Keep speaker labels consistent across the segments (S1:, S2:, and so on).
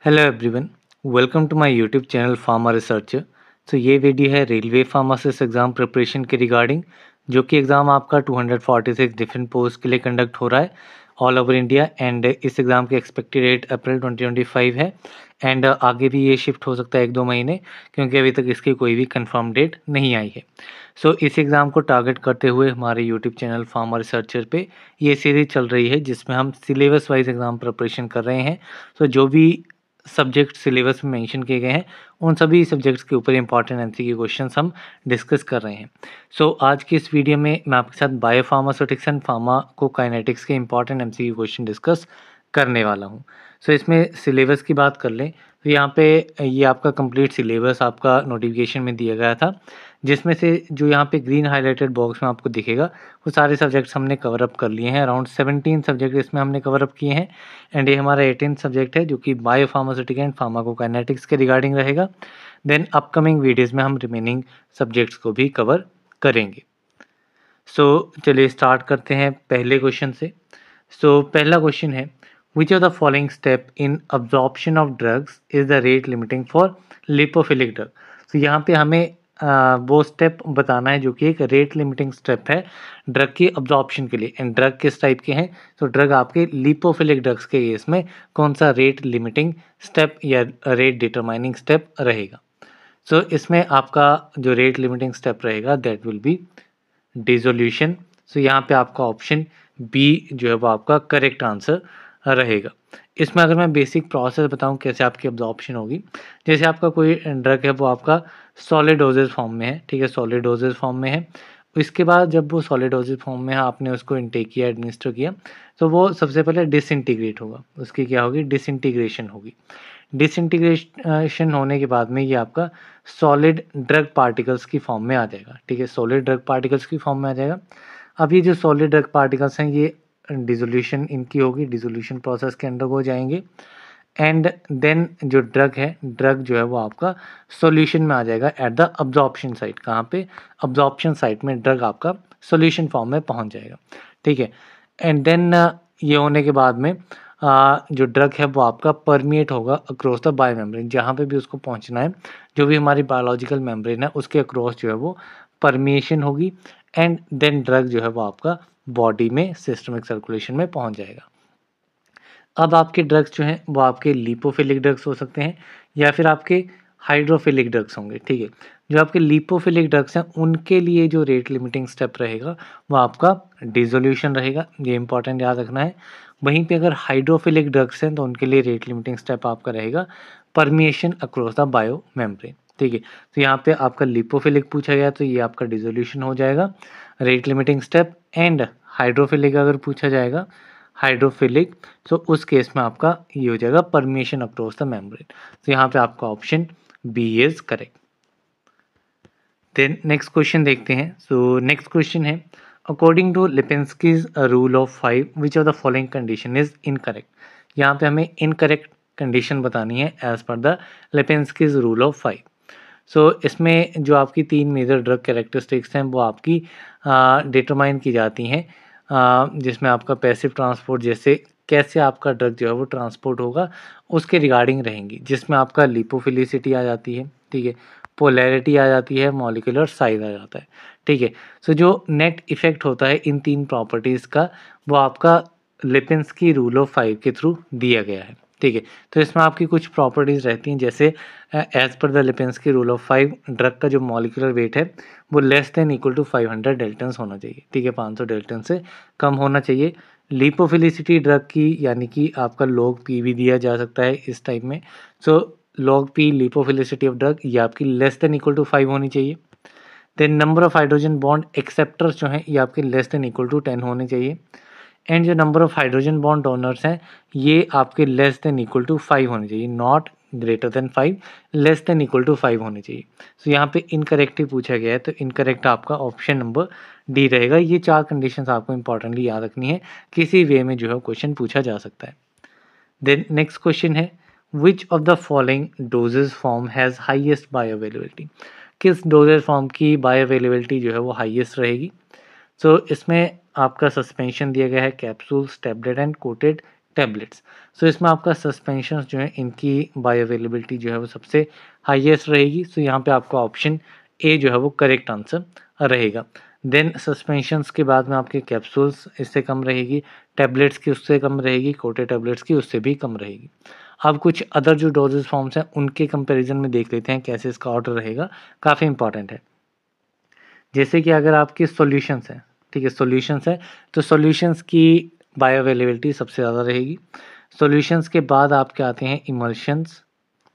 S1: Hello everyone, welcome to my YouTube channel pharma researcher. तो ये video है railway pharmacist exam preparation के regarding, जो कि एग्ज़ाम आपका 246 डिफरेंट पोस्ट के लिए कंडक्ट हो रहा है ऑल ओवर इंडिया। एंड इस एग्ज़ाम की एक्सपेक्टेड डेट अप्रैल 2025 है। एंड आगे भी ये शिफ्ट हो सकता है 1-2 महीने, क्योंकि अभी तक इसकी कोई भी कंफर्म डेट नहीं आई है। सो इस एग्ज़ाम को टारगेट करते हुए हमारे यूट्यूब चैनल फार्मा रिसर्चर पे ये सीरीज़ चल रही है, जिसमें हम सिलेबस वाइज एग्ज़ाम प्रिपरेशन कर रहे हैं। तो जो भी सब्जेक्ट सिलेबस में मेंशन किए गए हैं, उन सभी सब्जेक्ट्स के ऊपर इंपॉर्टेंट एमसीक्यू क्वेश्चंस हम डिस्कस कर रहे हैं। सो आज की इस वीडियो में मैं आपके साथ बायोफार्मास्यूटिक्स एंड फार्माकोकाइनेटिक्स के इंपॉर्टेंट एमसीक्यू क्वेश्चन डिस्कस करने वाला हूं। सो इसमें सिलेबस की बात कर लें तो यहाँ पे ये आपका कंप्लीट सिलेबस आपका नोटिफिकेशन में दिया गया था, जिसमें से जो यहाँ पे ग्रीन हाईलाइटेड बॉक्स में आपको दिखेगा वो सारे सब्जेक्ट्स हमने कवर अप कर लिए हैं। अराउंड 17 सब्जेक्ट इसमें हमने कवर अप किए हैं। एंड ये हमारा 18 सब्जेक्ट है, जो कि बायोफार्मास्यूटिक्स एंड फार्माकोकाइनेटिक्स के रिगार्डिंग रहेगा। देन अपकमिंग वीडियोस में हम रिमेनिंग सब्जेक्ट्स को भी कवर करेंगे। सो चलिए स्टार्ट करते हैं पहले क्वेश्चन से। सो पहला क्वेश्चन है, which of the following step in absorption of drugs is the rate limiting for lipophilic drug. तो यहाँ पे हमें वो स्टेप बताना है जो कि एक रेट लिमिटिंग स्टेप है ड्रग की अब्जॉर्प्शन के लिए। एंड ड्रग किस टाइप के हैं, तो ड्रग आपके लिपोफिलिक ड्रग्स के केस में कौन सा रेट लिमिटिंग स्टेप या रेट डिटरमाइनिंग स्टेप रहेगा। सो इसमें आपका जो रेट लिमिटिंग स्टेप रहेगा दैट विल बी डिसोल्यूशन। सो यहाँ पे आपका ऑप्शन बी जो है वो आपका करेक्ट आंसर रहेगा। इसमें अगर मैं बेसिक प्रोसेस बताऊं कैसे आपकी अब्जॉर्प्शन होगी, जैसे आपका कोई ड्रग है वो आपका सॉलिड डोजेज फॉर्म में है, ठीक है, सॉलिड डोजेज फॉर्म में है। इसके बाद जब वो सॉलिड डोजेज फॉर्म में है, आपने उसको इनटेक किया, एडमिनिस्टर किया, तो वो सबसे पहले डिसइंटीग्रेट होगा। उसकी क्या होगी, डिसइंटीग्रेशन होगी। डिसइंटीग्रेशन होने के बाद में ये आपका सॉलिड ड्रग पार्टिकल्स की फॉर्म में आ जाएगा, ठीक है, सॉलिड ड्रग पार्टिकल्स की फॉर्म में आ जाएगा। अब ये जो सॉलिड ड्रग पार्टिकल्स हैं ये डिसोल्यूशन इनकी होगी, डिसोल्यूशन प्रोसेस के अंडर हो जाएंगे। एंड देन जो ड्रग है, ड्रग जो है वो आपका सॉल्यूशन में आ जाएगा एट द अब्जॉर्प्शन साइट। कहाँ पे, अब्जॉर्प्शन साइट में ड्रग आपका सॉल्यूशन फॉर्म में पहुंच जाएगा, ठीक है। एंड देन ये होने के बाद में जो ड्रग है वो आपका परमिएट होगा अक्रॉस द बायो मेम्ब्रेन। जहाँ पे भी उसको पहुँचना है, जो भी हमारी बायोलॉजिकल मेम्ब्रेन है उसके अक्रॉस जो है वो परमिएशन होगी। एंड देन ड्रग जो है वो आपका बॉडी में सिस्टमिक सर्कुलेशन में पहुंच जाएगा। अब आपके ड्रग्स जो हैं वो आपके लिपोफिलिक ड्रग्स हो सकते हैं या फिर आपके हाइड्रोफिलिक ड्रग्स होंगे, ठीक है। जो आपके लिपोफिलिक ड्रग्स हैं उनके लिए जो रेट लिमिटिंग स्टेप रहेगा वो आपका डिसोल्यूशन रहेगा, ये इंपॉर्टेंट याद रखना है। वहीं पे अगर हाइड्रोफिलिक ड्रग्स हैं तो उनके लिए रेट लिमिटिंग स्टेप आपका रहेगा permeation across the bio membrane, ठीक है। तो यहाँ पे आपका लिपोफिलिक पूछा गया तो ये आपका डिसोल्यूशन हो जाएगा rate limiting step. And hydrophilic अगर पूछा जाएगा, हाइड्रोफिलिक, तो उस केस में आपका ये हो जाएगा परमिएशन अक्रॉस द मेम्ब्रेन। तो यहाँ पे आपका option B is correct. Then next question देखते हैं। सो नेक्स्ट क्वेश्चन है, according to Lipinski's rule of 5 which of the following condition is incorrect. यहाँ पे हमें इनकरेक्ट कंडीशन बतानी है as per the Lipinski's rule of 5। So इसमें जो आपकी 3 मेजर ड्रग कैरेक्टरिस्टिक्स हैं वो आपकी डिटरमाइन की जाती हैं, जिसमें आपका पैसिव ट्रांसपोर्ट, जैसे कैसे आपका ड्रग जो है वो ट्रांसपोर्ट होगा उसके रिगार्डिंग रहेंगी, जिसमें आपका लिपोफिलिसिटी आ जाती है, ठीक है, पोलैरिटी आ जाती है, मॉलिक्यूलर साइज आ जाता है, ठीक है। सो जो नेट इफेक्ट होता है इन 3 प्रॉपर्टीज़ का वो आपका लिपिंस्की रूल ऑफ 5 के थ्रू दिया गया है, ठीक है। तो इसमें आपकी कुछ प्रॉपर्टीज़ रहती हैं, जैसे as per the Lipinski rule of 5 drug का जो मॉलिक्यूलर वेट है वो less than equal to 500 daltons होना चाहिए, ठीक है, 500 डेल्टन से कम होना चाहिए। लिपोफिलिसिटी ड्रग की यानी कि आपका लॉग पी भी दिया जा सकता है इस टाइप में। So log P lipophilicity of drug ये आपकी लेस देन इक्वल टू 5 होनी चाहिए। Then number of hydrogen bond acceptors जो हैं ये आपके लेस देन इक्वल टू 10 होने चाहिए। एंड जो number of hydrogen bond donors हैं ये आपके लेस देन इक्वल टू 5 होने चाहिए, not greater than 5, less than equal to 5 होने चाहिए। सो यहाँ पे इनकरेक्ट ही पूछा गया है, तो इनकरेक्ट आपका ऑप्शन नंबर डी रहेगा। ये 4 कंडीशंस आपको इंपॉर्टेंटली याद रखनी है, किसी वे में जो है क्वेश्चन पूछा जा सकता है। देन नेक्स्ट क्वेश्चन है, which of the following doses form has highest bio availability. किस डोजेज फॉर्म की बायो अवेलेबिलिटी जो है वो हाईएस्ट रहेगी। सो इसमें आपका सस्पेंशन दिया गया है, capsules, tablet and coated tablets. So इसमें आपका सस्पेंशन जो है इनकी बायो अवेलेबिलिटी जो है वो सबसे हाईएस्ट रहेगी। सो यहाँ पे आपका ऑप्शन ए जो है वो करेक्ट आंसर रहेगा। देन सस्पेंशंस के बाद में आपके कैप्सूल्स इससे कम रहेगी, टैबलेट्स की उससे कम रहेगी, कोटेड टैबलेट्स की उससे भी कम रहेगी। अब कुछ अदर जो डोजेज फॉर्म्स हैं उनके कंपैरिजन में देख लेते हैं कैसे इसका ऑर्डर रहेगा, काफ़ी इंपॉर्टेंट है। जैसे कि अगर आपके सॉल्यूशंस हैं, ठीक है, सॉल्यूशंस है तो सॉल्यूशंस की बायो अवेलेबिलिटी सबसे ज़्यादा रहेगी। सॉल्यूशंस के बाद आपके आते हैं इमल्शंस,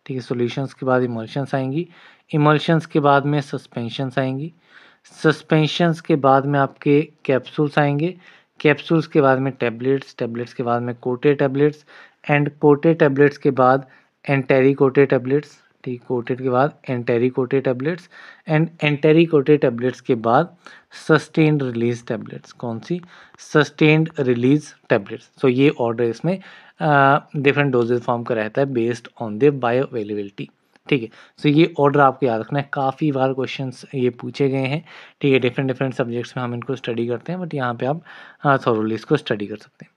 S1: ठीक है, सॉल्यूशंस के बाद इमल्शंस आएंगी, इमल्शंस के बाद में सस्पेंशंस आएंगी, सस्पेंशंस के बाद में आपके कैप्सूल्स आएंगे, कैप्सूल्स के बाद में टैबलेट्स, टैबलेट्स के बाद में coated tablets, and coated tablets के बाद एंटेरी कोटेड टैबलेट्स, ठीक, कोटेड के बाद enteric coated tablets, and enteric coated tablets के बाद सस्टेन्ड रिलीज टैबलेट्स। कौन सी? Sustained release tablets. सो ये ऑर्डर इसमें डिफरेंट डोजेज फॉर्म का रहता है based on the bioavailability, ठीक है। सो ये ऑर्डर आपको याद रखना है, काफ़ी बार क्वेश्चंस ये पूछे गए हैं, ठीक है, डिफरेंट डिफरेंट सब्जेक्ट्स में हम इनको स्टडी करते हैं, बट यहाँ पे आप थॉरोली इसको स्टडी कर सकते हैं।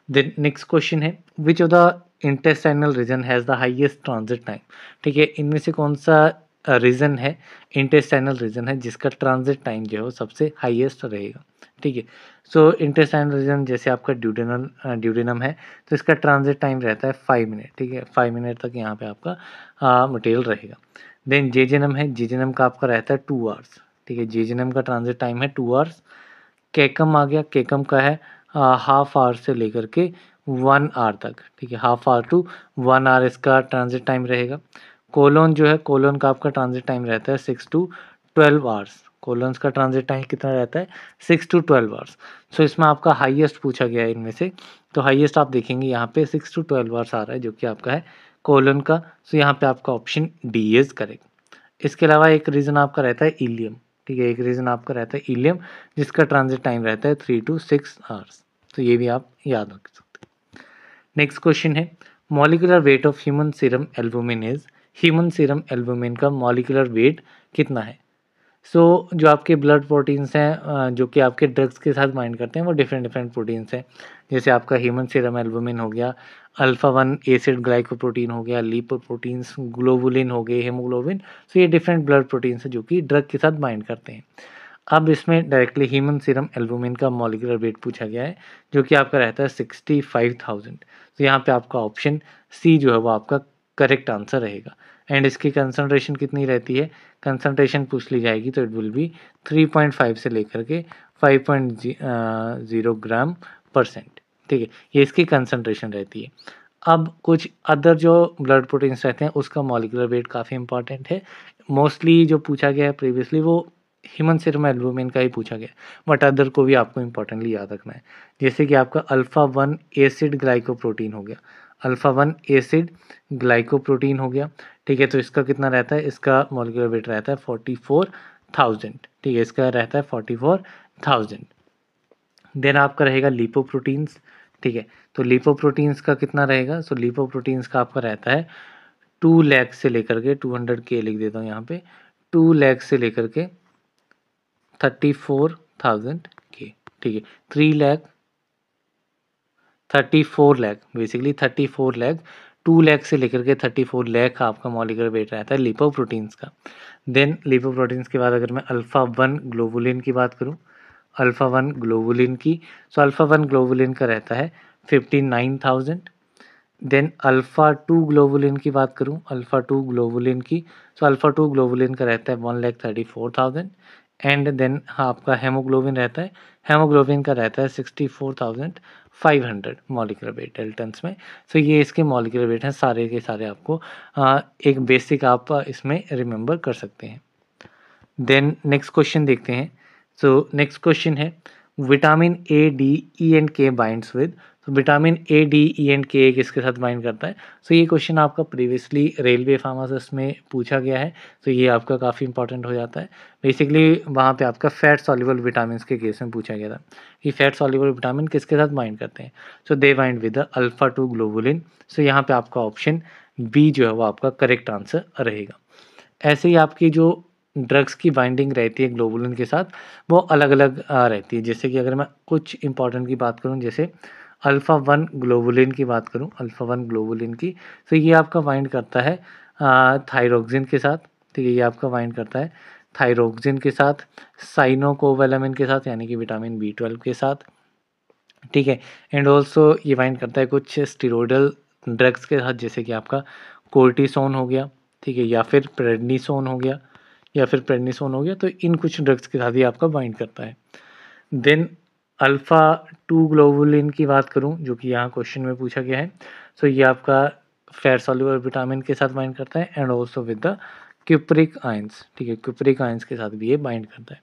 S1: देन नेक्स्ट क्वेश्चन है, which of the intestinal region has the highest transit time, ठीक है, इनमें से कौन सा रीजन है, इंटेस्टाइनल रीजन है जिसका ट्रांजिट टाइम जो है वो सबसे हाईएस्ट रहेगा, ठीक है। सो इंटेस्टाइनल रीजन जैसे आपका ड्यूडेनम है तो इसका ट्रांजिट टाइम रहता है 5 मिनट, ठीक है, 5 मिनट तक यहाँ पे आपका मटेरियल रहेगा। देन जेजेनम है, जेजेनम का आपका रहता है 2 आवर्स, ठीक है, जेजेनम का ट्रांजिट टाइम है 2 आवर्स। केकम आ गया, केकम का है हाफ आवर से लेकर के 1 आवर तक, ठीक है, हाफ आवर टू 1 आवर इसका ट्रांजिट टाइम रहेगा। कोलोन जो है, कोलोन का आपका ट्रांजिट टाइम रहता है 6 टू 12 आवर्स, कोलोन्स का ट्रांजिट टाइम कितना रहता है 6 टू 12 आवर्स। सो इसमें आपका हाईएस्ट पूछा गया है इनमें से, तो हाईएस्ट आप देखेंगे यहाँ पे 6 टू 12 आवर्स आ रहा है जो कि आपका है कोलोन का। सो यहाँ पे आपका ऑप्शन डी इज करेक्ट। इसके अलावा एक रीज़न आपका रहता है इलियम, ठीक है, एक रीज़न आपका रहता है इलियम जिसका ट्रांजिट टाइम रहता है 3 टू 6 आवर्स, तो ये भी आप याद रख सकते हैं। नेक्स्ट क्वेश्चन है, molecular weight of human serum albumin is, human serum albumin का मॉलिक्यूलर वेट कितना है? सो जो आपके ब्लड प्रोटीन्स हैं जो कि आपके ड्रग्स के साथ बाइंड करते हैं वो डिफरेंट डिफरेंट प्रोटीन्स हैं, जैसे आपका ह्यूमन सीरम एल्बुमिन हो गया, अल्फा 1 एसिड ग्लाइकोप्रोटीन हो गया, लिपोप्रोटीन्स, ग्लोबुलिन हो गए, हेमोग्लोबिन। सो ये डिफरेंट ब्लड प्रोटीन्स हैं जो कि ड्रग के साथ बाइंड करते हैं। अब इसमें डायरेक्टली ह्यूमन सीरम एल्बुमिन का मॉलिक्यूलर वेट पूछा गया है जो कि आपका रहता है 65,000। तो यहाँ पे आपका ऑप्शन सी जो है वो आपका करेक्ट आंसर रहेगा। एंड इसकी कंसंट्रेशन कितनी रहती है, कंसंट्रेशन पूछ ली जाएगी तो इट विल बी 3.5 से लेकर के 5.0 ग्राम %, ठीक है, ये इसकी कंसंट्रेशन रहती है। अब कुछ अदर जो ब्लड प्रोटीन्स रहते हैं उसका मॉलिक्यूलर वेट काफ़ी इंपॉर्टेंट है। मोस्टली जो पूछा गया है प्रीवियसली वो ह्यूमन सीरम एल्बुमिन का ही पूछा गया, बट अदर को भी आपको इंपॉर्टेंटली याद रखना है। जैसे कि आपका अल्फ़ा 1 एसिड ग्लाइकोप्रोटीन हो गया, अल्फ़ा 1 एसिड ग्लाइकोप्रोटीन हो गया, ठीक है, तो इसका कितना रहता है, इसका मॉलिक्यूलर वेट रहता है 44,000, ठीक है, इसका रहता है 44,000। देन आपका रहेगा लिपोप्रोटीन्स, ठीक है, तो लिपोप्रोटीन्स का कितना रहेगा, सो लिपोप्रोटीन्स का आपका रहता है 2 लाख से लेकर के 200 के लिख देता हूँ यहाँ पे, 2 लाख से लेकर के 34,000 के, ठीक है, 3 लाख 34 लाख, बेसिकली 34 लाख, 2 लाख से लेकर के 34 लाख का आपका मॉलिक्यूलर वेट रहता है लिपोप्रोटीन्स का। देन लिपोप्रोटीन्स के बाद अगर मैं अल्फ़ा 1 ग्लोबुलिन की बात करूँ, अल्फ़ा 1 ग्लोबुलिन की, सो अल्फ़ा 1 ग्लोबुलिन का रहता है 59,000। देन अल्फ़ा 2 ग्लोबुलिन की बात करूँ, अल्फ़ा 2 ग्लोबुलिन की, सो अल्फ़ा 2 ग्लोबुलिन का रहता है 1,34,000। एंड देन आपका हेमोग्लोबिन रहता है, हेमोग्लोबिन का रहता है 64,500 मॉलिक्यूलर वेट डेल्टन्स में। सो ये इसके मॉलिक्यूलर वेट हैं सारे के सारे, आपको एक बेसिक आप इसमें रिमेंबर कर सकते हैं। देन नेक्स्ट क्वेश्चन देखते हैं। सो नेक्स्ट क्वेश्चन है, vitamin A, D, E and के बाइंड्स विद, तो vitamin A, D, E and के किसके साथ बाइंड करता है? सो ये क्वेश्चन आपका प्रीवियसली रेलवे फार्मासिस्ट में पूछा गया है, तो ये आपका काफ़ी इंपॉर्टेंट हो जाता है। बेसिकली वहाँ पे आपका फैट सॉल्युबल विटामिन के केस में पूछा गया था कि फैट सॉल्युबल विटामिन किसके साथ बाइंड करते हैं, so they bind with the alpha 2 globulin. So यहाँ पे आपका ऑप्शन बी जो है वो आपका करेक्ट आंसर रहेगा। ऐसे ही आपकी जो ड्रग्स की बाइंडिंग रहती है ग्लोबुलिन के साथ वो अलग अलग रहती है। जैसे कि अगर मैं कुछ इंपॉर्टेंट की बात करूँ, जैसे अल्फ़ा 1 ग्लोबुलिन की बात करूँ, अल्फ़ा 1 ग्लोबुलिन की, तो ये आपका बाइंड करता है थायरोक्सिन के साथ, ठीक है, ये आपका बाइंड करता है थायरोक्सिन के साथ, साइनोकोवैलामिन के साथ यानी कि विटामिन बी 12 के साथ, ठीक है। एंड ऑल्सो ये बाइंड करता है कुछ स्टेरॉयडल ड्रग्स के साथ, जैसे कि आपका कोर्टिसोन हो गया, ठीक है, या फिर प्रेडनिसोन हो गया, तो इन कुछ ड्रग्स के साथ ही आपका बाइंड करता है। देन अल्फ़ा 2 ग्लोबुलिन की बात करूँ, जो कि यहाँ क्वेश्चन में पूछा गया है, सो ये आपका फैट सॉल्युबल विटामिन के साथ बाइंड करता है and also with the cupric ions, ठीक है, क्यूप्रिक आयंस के साथ भी ये बाइंड करता है।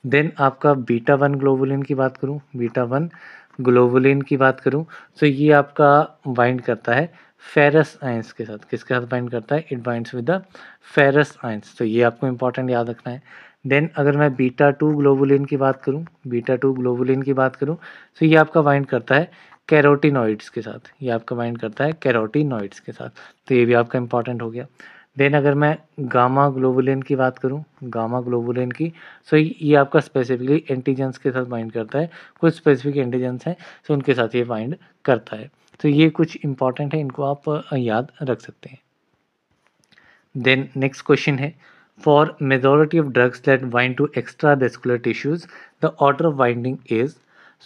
S1: देन आपका बीटा 1 ग्लोबुलिन की बात करूँ, बीटा 1 ग्लोबुलिन की बात करूँ, तो ये आपका बाइंड करता है फेरस आयंस के साथ। किसके साथ बाइंड करता है? It binds with the ferrous ions, तो ये आपको इंपॉर्टेंट याद रखना है। देन अगर मैं बीटा 2 ग्लोबुलिन की बात करूँ, बीटा 2 ग्लोबुलिन की बात करूँ, तो ये आपका बाइंड करता है कैरोटिनॉइड्स के साथ, ये आपका बाइंड करता है कैरोटिनॉइड्स के साथ, तो ये भी आपका इंपॉर्टेंट हो गया। देन अगर मैं गामा ग्लोबुलिन की बात करूँ, गामा ग्लोबुलिन की, सो ये आपका स्पेसिफिकली एंटीजेंस के साथ बाइंड करता है, कुछ स्पेसिफिक एंटीजेंस हैं, सो उनके साथ ये बाइंड करता है। तो ये कुछ इंपॉर्टेंट है, इनको आप याद रख सकते हैं। देन नेक्स्ट क्वेश्चन है, for majority of drugs that bind to extra vascular tissues the order of binding is,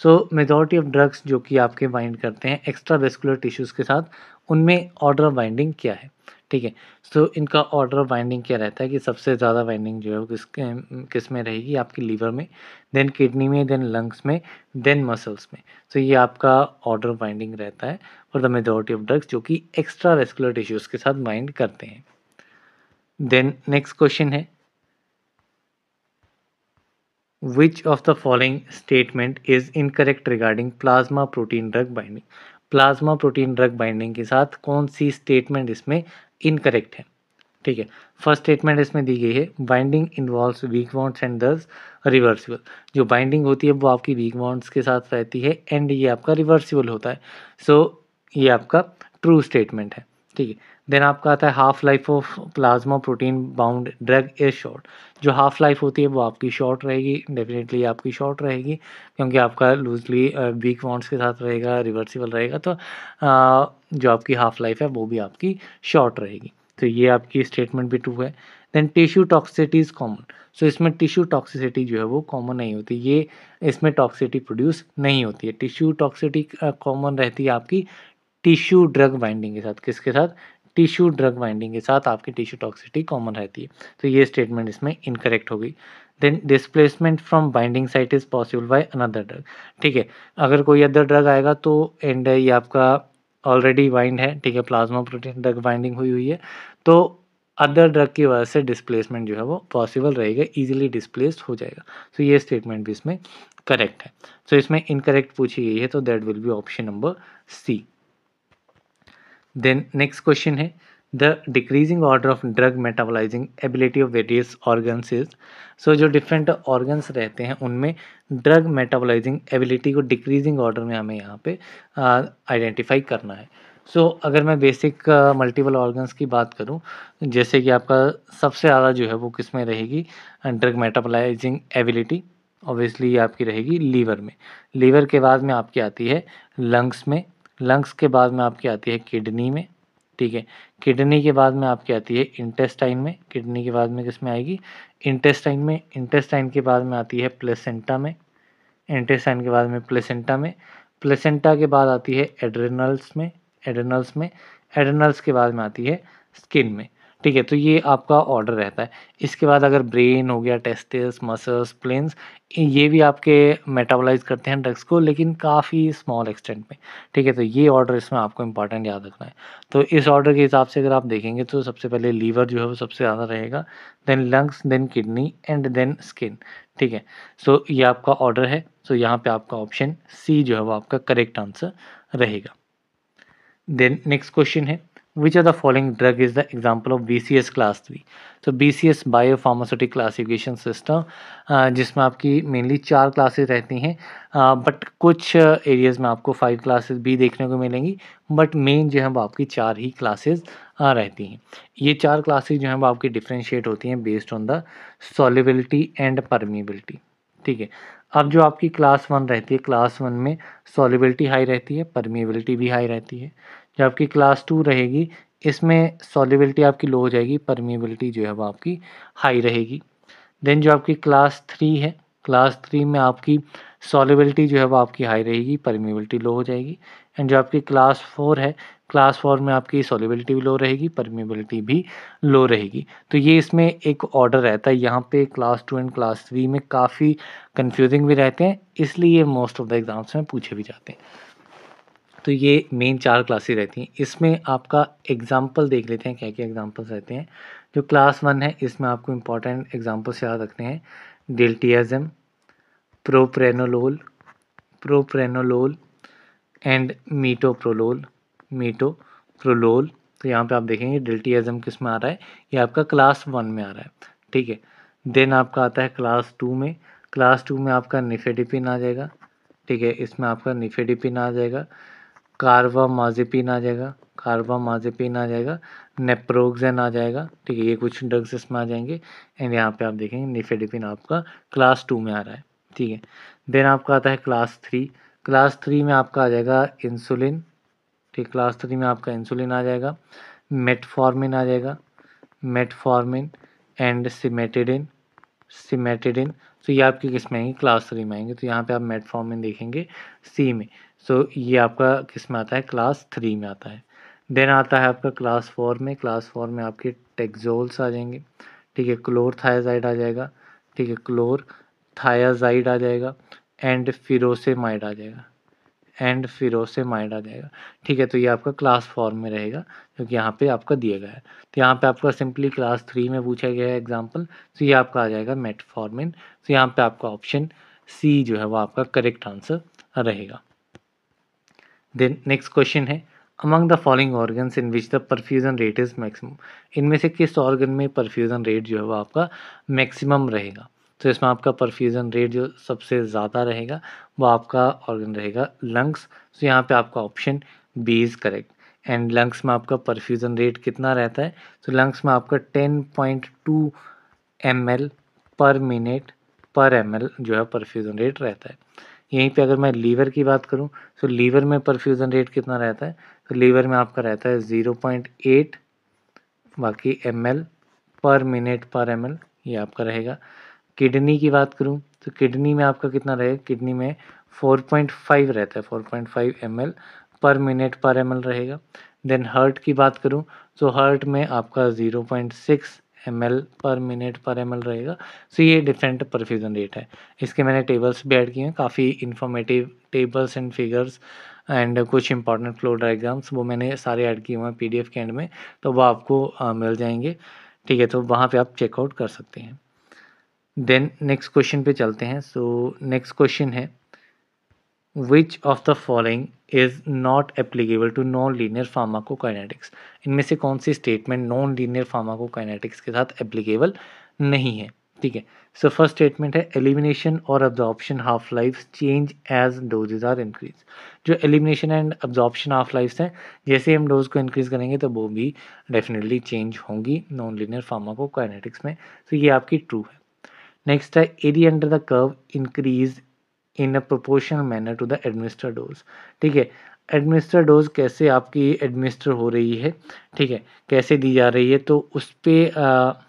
S1: so majority of drugs जो कि आपके बाइंड करते हैं एक्स्ट्रा वेस्कुलर टिश्यूज के साथ, उनमें ऑर्डर ऑफ बाइंडिंग क्या है, ठीक है। सो इनका ऑर्डर ऑफ बाइंडिंग क्या रहता है कि सबसे ज़्यादा बाइंडिंग जो है वो किस में रहेगी? आपकी लीवर में, देन किडनी में, देन लंग्स में, देन मसल्स में। सो ये आपका ऑर्डर ऑफ बाइंडिंग रहता है for the majority of drugs जो कि एक्स्ट्रा वेस्कुलर टिश्यूज के साथ बाइंड करते हैं। देन नेक्स्ट क्वेश्चन है, which of the following statement is incorrect regarding plasma protein drug binding? Plasma protein drug binding के साथ कौन सी स्टेटमेंट इसमें इनकरेक्ट है? ठीक है, फर्स्ट स्टेटमेंट इसमें दी गई है, binding involves weak bonds and दस रिवर्सिबल। जो बाइंडिंग होती है वो आपकी वीक बॉन्ड्स के साथ रहती है एंड ये आपका रिवर्सिबल होता है। सो ये आपका ट्रू स्टेटमेंट है, ठीक है। देन आपका आता है half life of plasma protein bound drug is short. जो हाफ लाइफ होती है वो आपकी शॉर्ट रहेगी, डेफिनेटली आपकी शॉर्ट रहेगी, क्योंकि आपका लूजली वीक बॉन्ड्स के साथ रहेगा, रिवर्सिबल रहेगा, तो जो आपकी हाफ लाइफ है वो भी आपकी शॉर्ट रहेगी। तो ये आपकी स्टेटमेंट भी ट्रू है। Then tissue toxicity is common, so इसमें टिश्यू टॉक्सिसिटी जो है वो कॉमन नहीं होती, ये इसमें टॉक्सिसिटी प्रोड्यूस नहीं होती है। टिश्यू टॉक्सिसिटी कॉमन रहती है आपकी टिश्यू ड्रग बाइंडिंग के साथ। किसके साथ? टिश्यू ड्रग बाइंडिंग के साथ आपकी टिश्यू टॉक्सिसिटी कॉमन रहती है, तो ये स्टेटमेंट इसमें इनकरेक्ट हो गई। Then displacement from binding site is possible by another drug, ठीक है, अगर कोई अदर ड्रग आएगा तो एंड ये आपका ऑलरेडी बाइंड है, ठीक है, प्लाज्मा प्रोटीन ड्रग बाइंडिंग हुई हुई है, तो अदर ड्रग की वजह से डिस्प्लेसमेंट जो है वो पॉसिबल रहेगा, इजीली डिस्प्लेस्ड हो जाएगा। तो ये स्टेटमेंट भी इसमें करेक्ट है। सो इसमें इनकरेक्ट पूछी गई है, तो that will be option number C. Then next question है, the decreasing order of drug metabolizing ability of various organs is, so जो डिफरेंट ऑर्गन्स रहते हैं उनमें ड्रग मेटाबोलाइजिंग एबिलिटी को डिक्रीजिंग ऑर्डर में हमें यहाँ पे आइडेंटिफाई करना है। सो अगर मैं बेसिक मल्टीपल ऑर्गन्स की बात करूँ, जैसे कि आपका सबसे ज़्यादा जो है वो किस में रहेगी ड्रग मेटाबोलाइजिंग एबिलिटी, ऑब्वियसली ये आपकी रहेगी लीवर में। लीवर के बाद में आपकी आती है लंग्स में, लंग्स के बाद में आपकी आती है किडनी में, ठीक है, किडनी के बाद में आपकी आती है इंटेस्टाइन में, किडनी के बाद में किस में आएगी? इंटेस्टाइन में, इंटेस्टाइन के बाद में आती है प्लेसेंटा में, इंटेस्टाइन के बाद में प्लेसेंटा में, प्लेसेंटा के बाद आती है एड्रेनल्स में, एड्रेनल्स में, एड्रेनल्स के बाद में आती है स्किन में, ठीक है। तो ये आपका ऑर्डर रहता है। इसके बाद अगर ब्रेन हो गया, टेस्टिस, मसल्स, प्लेन्स, ये भी आपके मेटाबोलाइज करते हैं ड्रग्स को, लेकिन काफ़ी स्मॉल एक्सटेंट में, ठीक है। तो ये ऑर्डर इसमें आपको इंपॉर्टेंट याद रखना है। तो इस ऑर्डर के हिसाब से अगर आप देखेंगे तो सबसे पहले लीवर जो है वो सबसे ज़्यादा रहेगा, then lungs, then kidney and then skin, ठीक है। सो ये आपका ऑर्डर है। सो यहाँ पे आपका ऑप्शन सी जो है वो आपका करेक्ट आंसर रहेगा। देन नेक्स्ट क्वेश्चन है, which are the following drug is the example of BCS class 3? तो BCS बायोफार्मास्यूटिक क्लासिफिकेशन सिस्टम, जिसमें आपकी मेनली 4 क्लासेस रहती हैं, बट कुछ एरियाज़ में आपको 5 क्लासेस भी देखने को मिलेंगी, बट मेन जो है वो आपकी 4 ही क्लासेस रहती हैं। ये 4 क्लासेस जो हैं वो आपकी डिफ्रेंशिएट होती हैं based on the solubility and permeability, ठीक है। अब जो आपकी क्लास 1 रहती है, क्लास 1 में सॉल्युबिलिटी हाई रहती है, परमिएबिलिटी भी हाई रहती है। जो आपकी क्लास 2 रहेगी, इसमें सॉल्युबिलिटी आपकी लो हो जाएगी, परमिएबिलिटी जो है वो आपकी हाई रहेगी। देन जो आपकी क्लास 3 है, क्लास 3 में आपकी सॉल्युबिलिटी जो है वो आपकी हाई रहेगी, परमिएबिलिटी लो हो जाएगी। एंड जो आपकी क्लास 4 है, क्लास 4 में आपकी सॉल्युबिलिटी भी लो रहेगी, परमिएबिलिटी भी लो रहेगी। तो ये इसमें एक ऑर्डर रहता है। यहाँ पे क्लास 2 एंड क्लास 3 में काफ़ी कन्फ्यूजिंग भी रहते हैं, इसलिए मोस्ट ऑफ द एग्ज़ाम्स में पूछे भी जाते हैं। तो ये मेन 4 क्लासेस रहती हैं। इसमें आपका एग्ज़ाम्पल देख लेते हैं, क्या-क्या एग्ज़ाम्पल्स रहते हैं। जो क्लास 1 है, इसमें आपको इम्पोर्टेंट एग्ज़ाम्पल्स याद रखने हैं। डिल्टियाज़म, प्रोप्रेनोलोल, प्रोप्रेनोलोल एंड मीटोप्रोलोल। तो यहाँ पे आप देखेंगे डिल्टियाज़म किस में आ रहा है, ये आपका क्लास 1 में आ रहा है, ठीक है। देन आपका आता है क्लास 2 में, क्लास 2 में आपका निफेडिपिन आ जाएगा, ठीक है। इसमें आपका निफेडिपिन आ जाएगा, कार्बामाज़ेपिन आ जाएगा, कार्बामाज़ेपिन आ जाएगा, नेप्रोक्सेन आ जाएगा, ठीक है। ये कुछ ड्रग्स इसमें आ जाएंगे। एंड यहाँ पे आप देखेंगे निफेडिपिन आपका क्लास 2 में आ रहा है, ठीक है। देन आपका आता है क्लास 3, क्लास 3 में आपका आ जाएगा इंसुलिन, ठीक। क्लास 3 में आपका इंसुलिन आ जाएगा, मेटफॉर्मिन आ जाएगा, मेटफॉर्मिन एंड सिमेटिडिन, सिमेटिडिन। तो ये आपकी किस में आएंगे, क्लास 3 में आएंगे। तो यहाँ पे आप मेटफॉर्मिन देखेंगे सी में। सो ये आपका किस में आता है, क्लास 3 में आता है। देन आता है आपका क्लास 4 में, क्लास 4 में आपके टेक्सोल्स आ जाएंगे, ठीक है। क्लोरथायाजाइड आ जाएगा, ठीक है, क्लोरथायाजाइड आ जाएगा एंड फिरोसेमाइड आ जाएगा, एंड फिरोसेमाइड आ जाएगा, ठीक है। तो ये आपका क्लास 4 में रहेगा, जो कि यहाँ पे आपका दिया गया है। तो यहाँ पे आपका सिंपली क्लास 3 में पूछा गया है एग्जाम्पल, तो ये आपका आ जाएगा मेटफॉर्मिन। तो यहाँ पे आपका ऑप्शन सी जो है वो आपका करेक्ट आंसर रहेगा। देन नेक्स्ट क्वेश्चन है, among the following organs in which the perfusion rate is maximum. इनमें से किस ऑर्गन में परफ्यूजन रेट जो है वो आपका मैक्सिमम रहेगा। तो इसमें आपका परफ्यूजन रेट जो सबसे ज़्यादा रहेगा वो आपका ऑर्गन रहेगा लंग्स। तो यहाँ पे आपका option B is correct. And lungs में आपका परफ्यूजन रेट कितना रहता है, तो लंग्स में आपका 10.2 ml पर मिनट पर ml जो है परफ्यूजन रेट रहता है। यहीं पे अगर मैं लीवर की बात करूं, तो लीवर में परफ्यूजन रेट कितना रहता है, तो लीवर में आपका रहता है 0.8 बाकी ml पर मिनट पर ml, ये आपका रहेगा। किडनी की बात करूं, तो किडनी में आपका कितना रहेगा, किडनी में 4.5 रहता है, 4.5 ml पर मिनट पर ml रहेगा। देन हार्ट की बात करूं, तो हार्ट में आपका 0.6 ml पर मिनट पर ml रहेगा। सो ये डिफरेंट परफ्यूजन रेट है। इसके मैंने टेबल्स भी ऐड किए हैं, काफ़ी informative tables and figures and कुछ इंपॉर्टेंट फ्लो डायग्राम्स, वो मैंने सारे ऐड किए हुए हैं PDF के एंड में, तो वो आपको मिल जाएंगे, ठीक है। तो वहाँ पे आप चेकआउट कर सकते हैं। देन नेक्स्ट क्वेश्चन पे चलते हैं। सो नेक्स्ट क्वेश्चन है, which of the following is not applicable to non linear pharmacokinetics. इनमें से कौन सी स्टेटमेंट नॉन लीनियर फार्माकोकाइनेटिक्स के साथ एप्लीकेबल नहीं है, ठीक है। सो फर्स्ट स्टेटमेंट है, एलिमिनेशन और absorption half life change as dosages are increase. जो elimination and absorption half life हैं, जैसे हम डोज को इंक्रीज करेंगे तो वो भी डेफिनेटली चेंज होंगी नॉन लीनियर फार्माकोकाइनेटिक्स में। तो ये आपकी ट्रू है। नेक्स्ट है, area under the curve increase in a proportional manner to the administer dose, ठीक है। एडमिनिस्टर डोज कैसे आपकी एडमिनिस्टर हो रही है, ठीक है, कैसे दी जा रही है, तो उस पर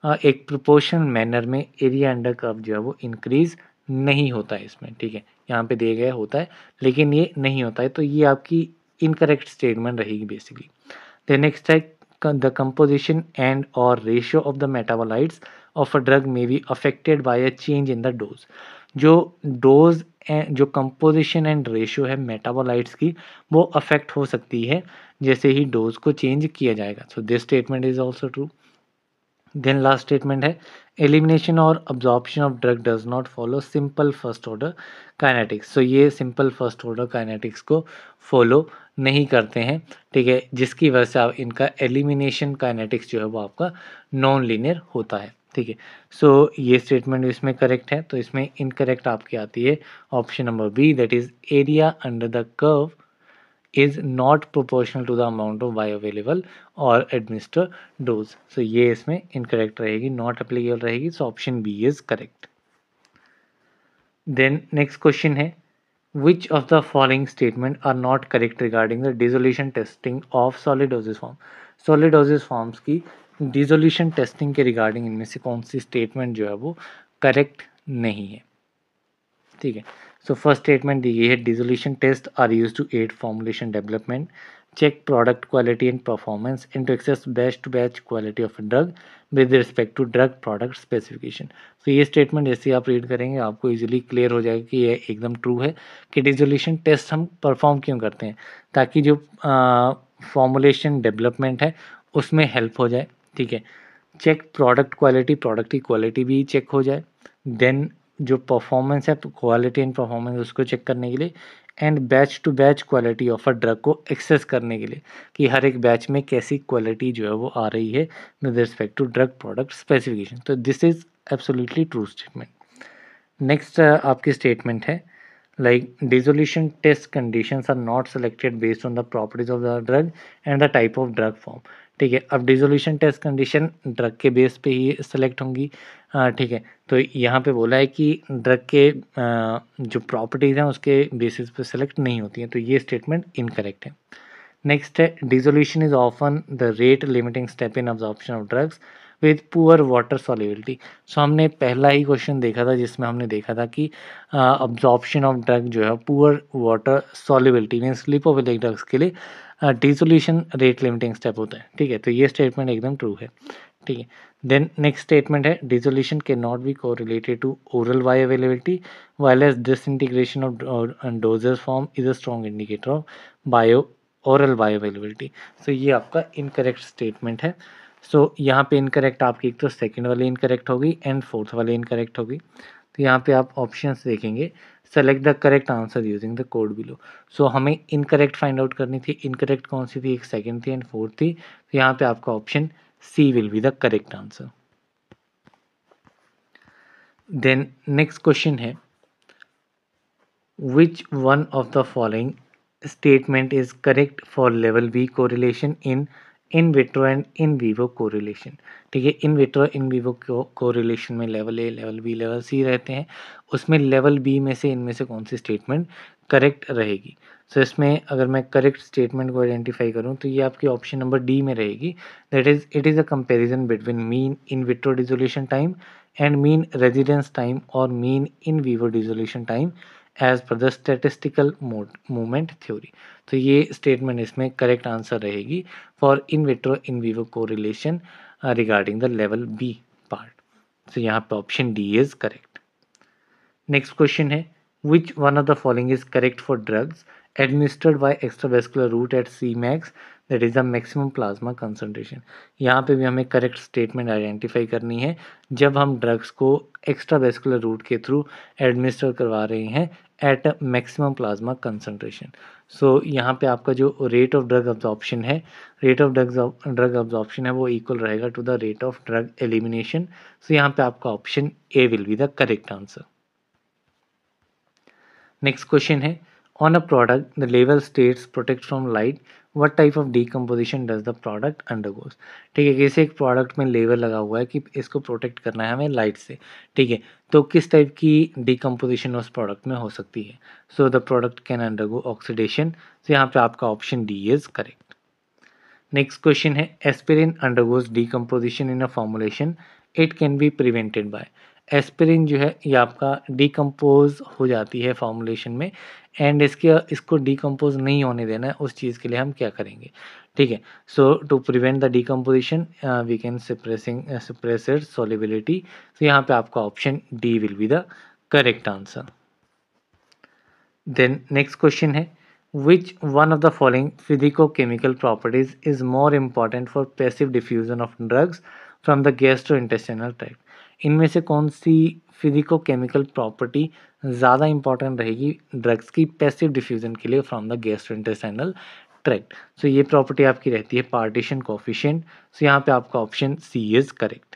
S1: एक प्रोपोर्शनल मैनर में एरिया अंडर कर्व जो है वो इंक्रीज नहीं होता है इसमें, ठीक है। यहाँ पे दिया गया होता है लेकिन ये नहीं होता है, तो ये आपकी इनकरेक्ट स्टेटमेंट रहेगी बेसिकली। The next है, the composition and or ratio of the metabolites of a drug may be affected by a change in the dose। जो डोज जो कंपोजिशन एंड रेशियो है मेटाबोलाइट्स की, वो अफेक्ट हो सकती है जैसे ही डोज को चेंज किया जाएगा। So this statement is also true. Then last statement है, एलिमिनेशन और absorption of drug does not follow simple first order kinetics. So ये सिंपल फर्स्ट ऑर्डर काइनेटिक्स को फॉलो नहीं करते हैं, ठीक है, जिसकी वजह से आप इनका एलिमिनेशन काइनेटिक्स जो है वो आपका नॉन लीनियर होता है, ठीक है। सो ये स्टेटमेंट इसमें करेक्ट है। तो इसमें इनकरेक्ट आपकी आती है option number B, that is area under the curve is not proportional to the amount of bioavailable or administer dose। so ये इसमें incorrect रहेगी, not applicable रहेगी। so option B is correct। Then next question है which of the following statement are not correct regarding the dissolution testing of solid dosage form. Solid dosage forms की dissolution testing के regarding इनमें से कौन सी statement जो है वो करेक्ट नहीं है। ठीक है, सो फर्स्ट स्टेटमेंट दी गई है dissolution test are use to aid formulation development, check product quality and performance and to access batch to batch quality of drug with respect to drug product specification. तो ये statement जैसे आप read करेंगे आपको easily clear हो जाएगा कि ये एकदम ट्रू है कि डिसोल्यूशन टेस्ट हम परफॉर्म क्यों करते हैं, ताकि जो फॉर्मुलेशन डेवलपमेंट है उसमें हेल्प हो जाए। ठीक है, चेक प्रोडक्ट क्वालिटी, प्रोडक्ट की क्वालिटी भी चेक हो जाए। देन जो परफॉर्मेंस है तो क्वालिटी एंड परफॉर्मेंस उसको चेक करने के लिए, and batch to batch quality of a drug को एक्सेस करने के लिए कि हर एक बैच में कैसी क्वालिटी जो है वो आ रही है with respect to drug product specification. तो this is absolutely true statement. Next आपकी स्टेटमेंट है like dissolution test conditions are not selected based on the properties of the drug and the type of drug form। ठीक है, अब dissolution test condition drug के base पे ही select होंगी। ठीक है, तो यहाँ पे बोला है कि ड्रग के जो प्रॉपर्टीज़ हैं उसके बेसिस पे सेलेक्ट नहीं होती हैं, तो ये स्टेटमेंट इनकरेक्ट है। नेक्स्ट है dissolution is often the rate limiting step in absorption of drugs with poor water solubility. So हमने पहला ही क्वेश्चन देखा था जिसमें हमने देखा था कि अब्जॉर्प्शन ऑफ ड्रग जो है poor water solubility means lipophilic drugs के लिए डिसोल्यूशन रेट लिमिटिंग स्टेप होता है। ठीक है, तो ये स्टेटमेंट एकदम ट्रू है। ठीक है, देन नेक्स्ट स्टेटमेंट है dissolution can not be correlated to oral bioavailability while as disintegration of dosage form is a strong indicator of bio oral bioavailability. So ये आपका इनकरेक्ट स्टेटमेंट है। सो यहाँ पे इनकरेक्ट आपकी एक तो सेकंड वाली इनकरेक्ट होगी एंड फोर्थ वाली इनकरेक्ट होगी। तो यहाँ पे आप ऑप्शंस देखेंगे, select the correct answer using the code below. So हमें इनकरेक्ट फाइंड आउट करनी थी, इनकरेक्ट कौन सी थी, एक सेकंड थी एंड फोर्थ थी। तो यहाँ पे आपका option C will be the correct answer. Then next question है which one of the following statement is correct for level B correlation in vitro and in vivo correlation। ठीक है, in vitro in vivo correlation में level A, level B, level C रहते हैं, उसमें level B में से इनमें से कौन सी स्टेटमेंट करेक्ट रहेगी। सो इसमें अगर मैं करेक्ट स्टेटमेंट को आइडेंटिफाई करूं तो ये आपकी ऑप्शन नंबर डी में रहेगी, that is it is a comparison between mean in vitro dissolution time and mean residence time और mean in vivo dissolution time as per the statistical movement theory. तो ये statement इसमें correct answer रहेगी for in vitro in vivo correlation regarding the level B part. तो यहाँ पे option D is correct. Next question है which one of the following is correct for drugs administered by extravascular route at C max that is the maximum plasma concentration. यहाँ पे भी हमें correct statement identify करनी है जब हम drugs को एक्स्ट्रावेस्कुलर रूट के थ्रू एडमिनिस्टर करवा रहे हैं at maximum plasma concentration. So यहाँ पे आपका जो रेट ऑफ ड्रग अब्जॉर्प्शन है, रेट ऑफ ड्रग अब्जॉर्प्शन है वो इक्वल रहेगा to the rate of drug elimination. So यहाँ पे आपका option A will be the correct answer. Next question है on a product the label states protect from light what type of decomposition does the product undergoes. ठीक है, किसी एक product में label लगा हुआ है कि इसको प्रोटेक्ट करना है हमें लाइट से। ठीक है, तो किस टाइप की डीकम्पोजिशन उस प्रोडक्ट में हो सकती है। So the product can undergo oxidation. तो यहाँ पे आपका option D is correct. Next question है aspirin undergoes decomposition in a formulation it can be prevented by. Aspirin जो है ये आपका डीकम्पोज हो जाती है फॉर्मुलेशन में एंड इसको डीकम्पोज नहीं होने देना है, उस चीज़ के लिए हम क्या करेंगे। ठीक है, so to prevent the decomposition we can suppress its solubility. तो यहाँ पे आपका option D will be the correct answer. Then next question है which one of the following physicochemical properties is more important for passive diffusion of drugs from the gastrointestinal tract। इनमें से कौन सी physicochemical property ज़्यादा important रहेगी drugs की passive diffusion के लिए from the gastrointestinal tract. सो ये प्रॉपर्टी आपकी रहती है पार्टीशन कोफिशिएंट। सो यहाँ पे आपका option C is correct.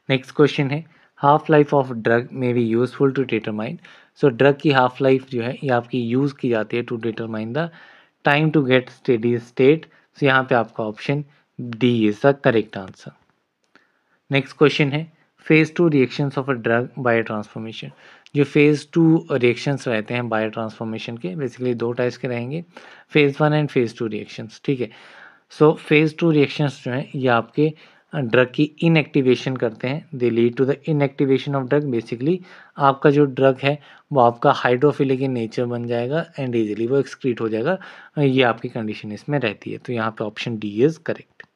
S1: Next question है half life of drug may be useful to determine. So drug की हाफ लाइफ जो है ये आपकी यूज़ की जाती है to determine the time to get steady state. So यहाँ पे आपका option D is the correct answer. Next question है phase 2 reactions of a drug bio transformation. जो फेज़ 2 रिएक्शंस रहते हैं बायो ट्रांसफॉर्मेशन के, बेसिकली 2 टाइप्स के रहेंगे, फेज़ 1 एंड फेज़ 2 रिएक्शंस, ठीक है। सो फेज़ 2 रिएक्शंस जो हैं ये आपके ड्रग की इनएक्टिवेशन करते हैं, they lead to the inactivation of drug. Basically आपका जो ड्रग है वो आपका हाइड्रोफिलिक इन नेचर बन जाएगा एंड ईजिली वो एक्सक्रीट हो जाएगा। ये आपकी कंडीशन इसमें रहती है, तो यहाँ पे option D is correct.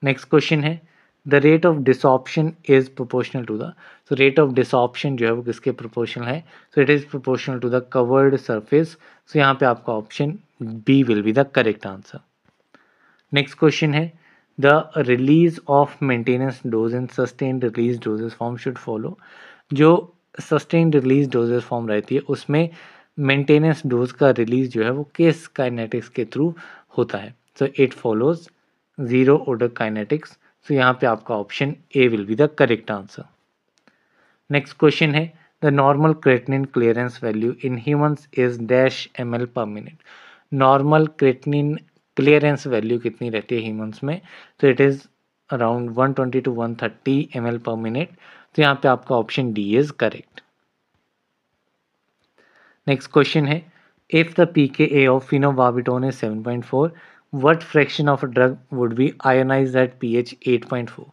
S1: Next question है the rate of desorption is proportional to the. So rate of desorption जो है वो किसके प्रोपोर्शनल है? So it is proportional to the covered surface. So यहाँ पे आपका option B will be the correct answer. Next question है the release of maintenance dose and sustained release dosage form should follow. जो sustained release dosage form रहती है उसमें maintenance dose का release जो है वो किस काइनेटिक्स के थ्रू होता है? So it follows zero order kinetics. So यहाँ पे आपका option A will be the correct answer. Next question है the normal creatinine clearance value in humans is dash ml per minute. Normal creatinine clearance value कितनी रहती है humans में? तो it is around 120 to 130 ml per minute. तो यहाँ पे आपका option D is correct. Next question है if the pKa of phenobarbital is 7.4 what fraction of a drug would be ionized at pH 8.4।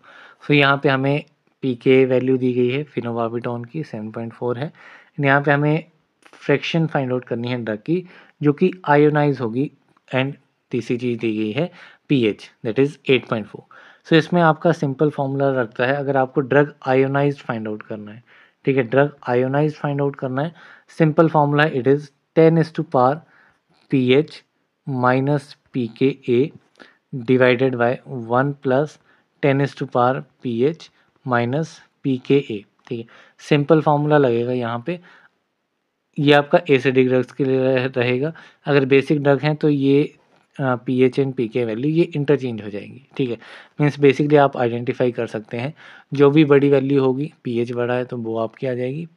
S1: सो यहाँ पे हमें pKa वैल्यू दी गई है फिनोबार्बिटोन की 7.4 है, यहाँ पे हमें फ्रैक्शन फाइंड आउट करनी है ड्रग की जो कि आयोनाइज होगी एंड तीसरी चीज़ दी गई है pH दैट इज़ 8.4। सो इसमें आपका सिंपल फॉर्मूला रखता है अगर आपको ड्रग आयोनाइज फाइंड आउट करना है, ठीक है, ड्रग आयोनाइज फाइंड आउट करना है, simple formula it is 10 pH minus pKa divided by 1 plus 10 pH minus pKa, ठीक है। सिंपल फार्मूला लगेगा यहाँ पे, ये आपका एसिडिक ड्रग्स के लिए रहेगा। अगर बेसिक ड्रग हैं तो ये pH एंड pK वैल्यू ये इंटरचेंज हो जाएंगी, ठीक है। मीन्स बेसिकली आप आइडेंटिफाई कर सकते हैं जो भी बड़ी वैल्यू होगी, pH बड़ा है तो वो आपकी आ जाएगी,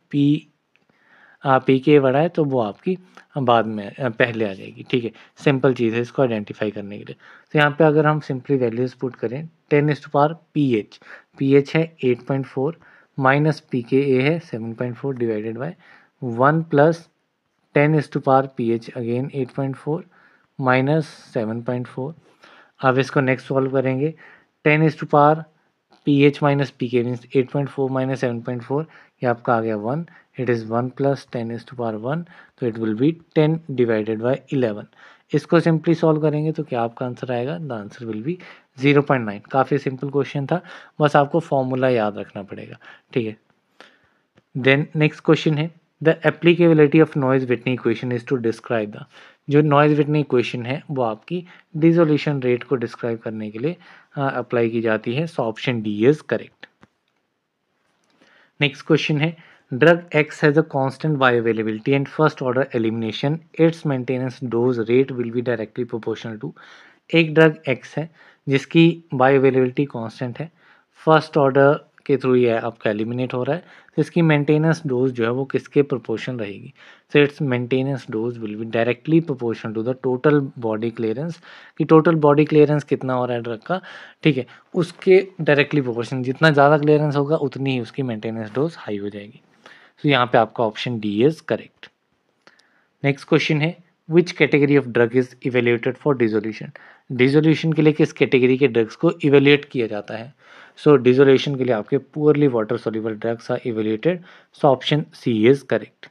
S1: pK बड़ा है तो वो आपकी बाद में पहले आ जाएगी, ठीक है। सिंपल चीज़ है इसको आइडेंटिफाई करने के लिए। तो यहाँ पे अगर हम सिंपली वैल्यूज पुट करें 10 pH, pH है 8.4 माइनस pKa है 7.4 divided by 1 plus 10 pH again 8.4 minus 7.4। अब इसको नेक्स्ट सॉल्व करेंगे 10 pH minus pK means 8.4 minus 7.4, ये आपका आ गया 1, इट इज़ 1 प्लस 10 1, तो it will B 10 divided by 11। इसको सिंपली सॉल्व करेंगे तो क्या आपका आंसर आएगा? The answer will B 0.9। काफ़ी सिंपल क्वेश्चन था, बस आपको फॉर्मूला याद रखना पड़ेगा, ठीक है। देन नेक्स्ट क्वेश्चन है the applicability of Noyes Whitney equation is to describe the. जो नॉइज विटनी इक्वेशन है वो आपकी डिसोल्यूशन रेट को डिस्क्राइब करने के लिए अप्लाई की जाती है। So option D is correct. Next question है drug X has a constant bioavailability and first order elimination its maintenance dose rate will be directly proportional to. एक ड्रग एक्स है जिसकी बायोअवेलेबिलिटी कांस्टेंट है, first order के through ये आपका eliminate हो रहा है, तो इसकी मेंटेनेंस डोज जो है वो किसके प्रोपोर्शन रहेगी? So it's maintenance dose will be directly proportional to the total body clearance. कि टोटल बॉडी क्लियरेंस कितना हो रहा है ड्रग का, ठीक है, उसके डायरेक्टली प्रोपोर्शन, जितना ज़्यादा क्लियरेंस होगा उतनी ही उसकी मेंटेनेंस डोज हाई हो जाएगी। तो यहाँ पे आपका option D is correct. Next question है which category of drug is evaluated for dissolution. Dissolution के लिए किस कैटेगरी के ड्रग्स को इवेल्युएट किया जाता है? सो डिसोल्यूशन के लिए आपके poorly water soluble drugs are evaluated. So option C is correct.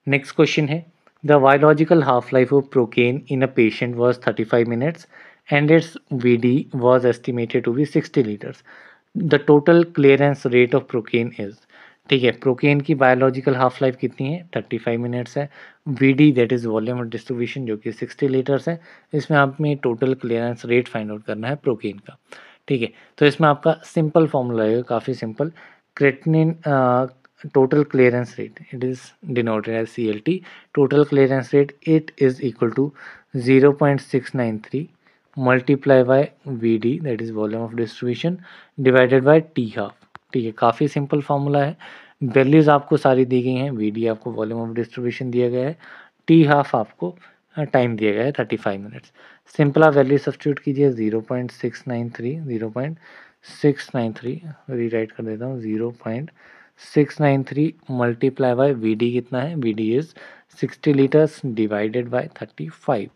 S1: Next question है the biological half life of procaine in a patient was 35 minutes and its VD was estimated to be 60 litres. The total clearance rate of procaine is, ठीक है, procaine की biological half life कितनी है? 35 minutes है। VD that is volume of distribution जो कि 60 litres है। इसमें आपने total clearance rate find out करना है प्रोकेन का, ठीक है। तो इसमें आपका सिंपल फॉर्मूला है, काफ़ी simple, creatinine total clearance rate, it is denoted as CLT, total clearance rate, it is equal to 0.693 multiply by VD that is volume of distribution divided by T half, ठीक है। काफ़ी simple formula है, values आपको सारी दी गई हैं, VD आपको volume of distribution दिया गया है, T हाफ आपको टाइम दिया गया है 35 मिनट्स। सिंपल आप वैल्यू सब्स्टिट्यूट कीजिए 0.693 693 रीराइट कर देता हूँ, 0.693 मल्टीप्लाई बाय वी डी कितना है, V D is 60 litres divided by 35।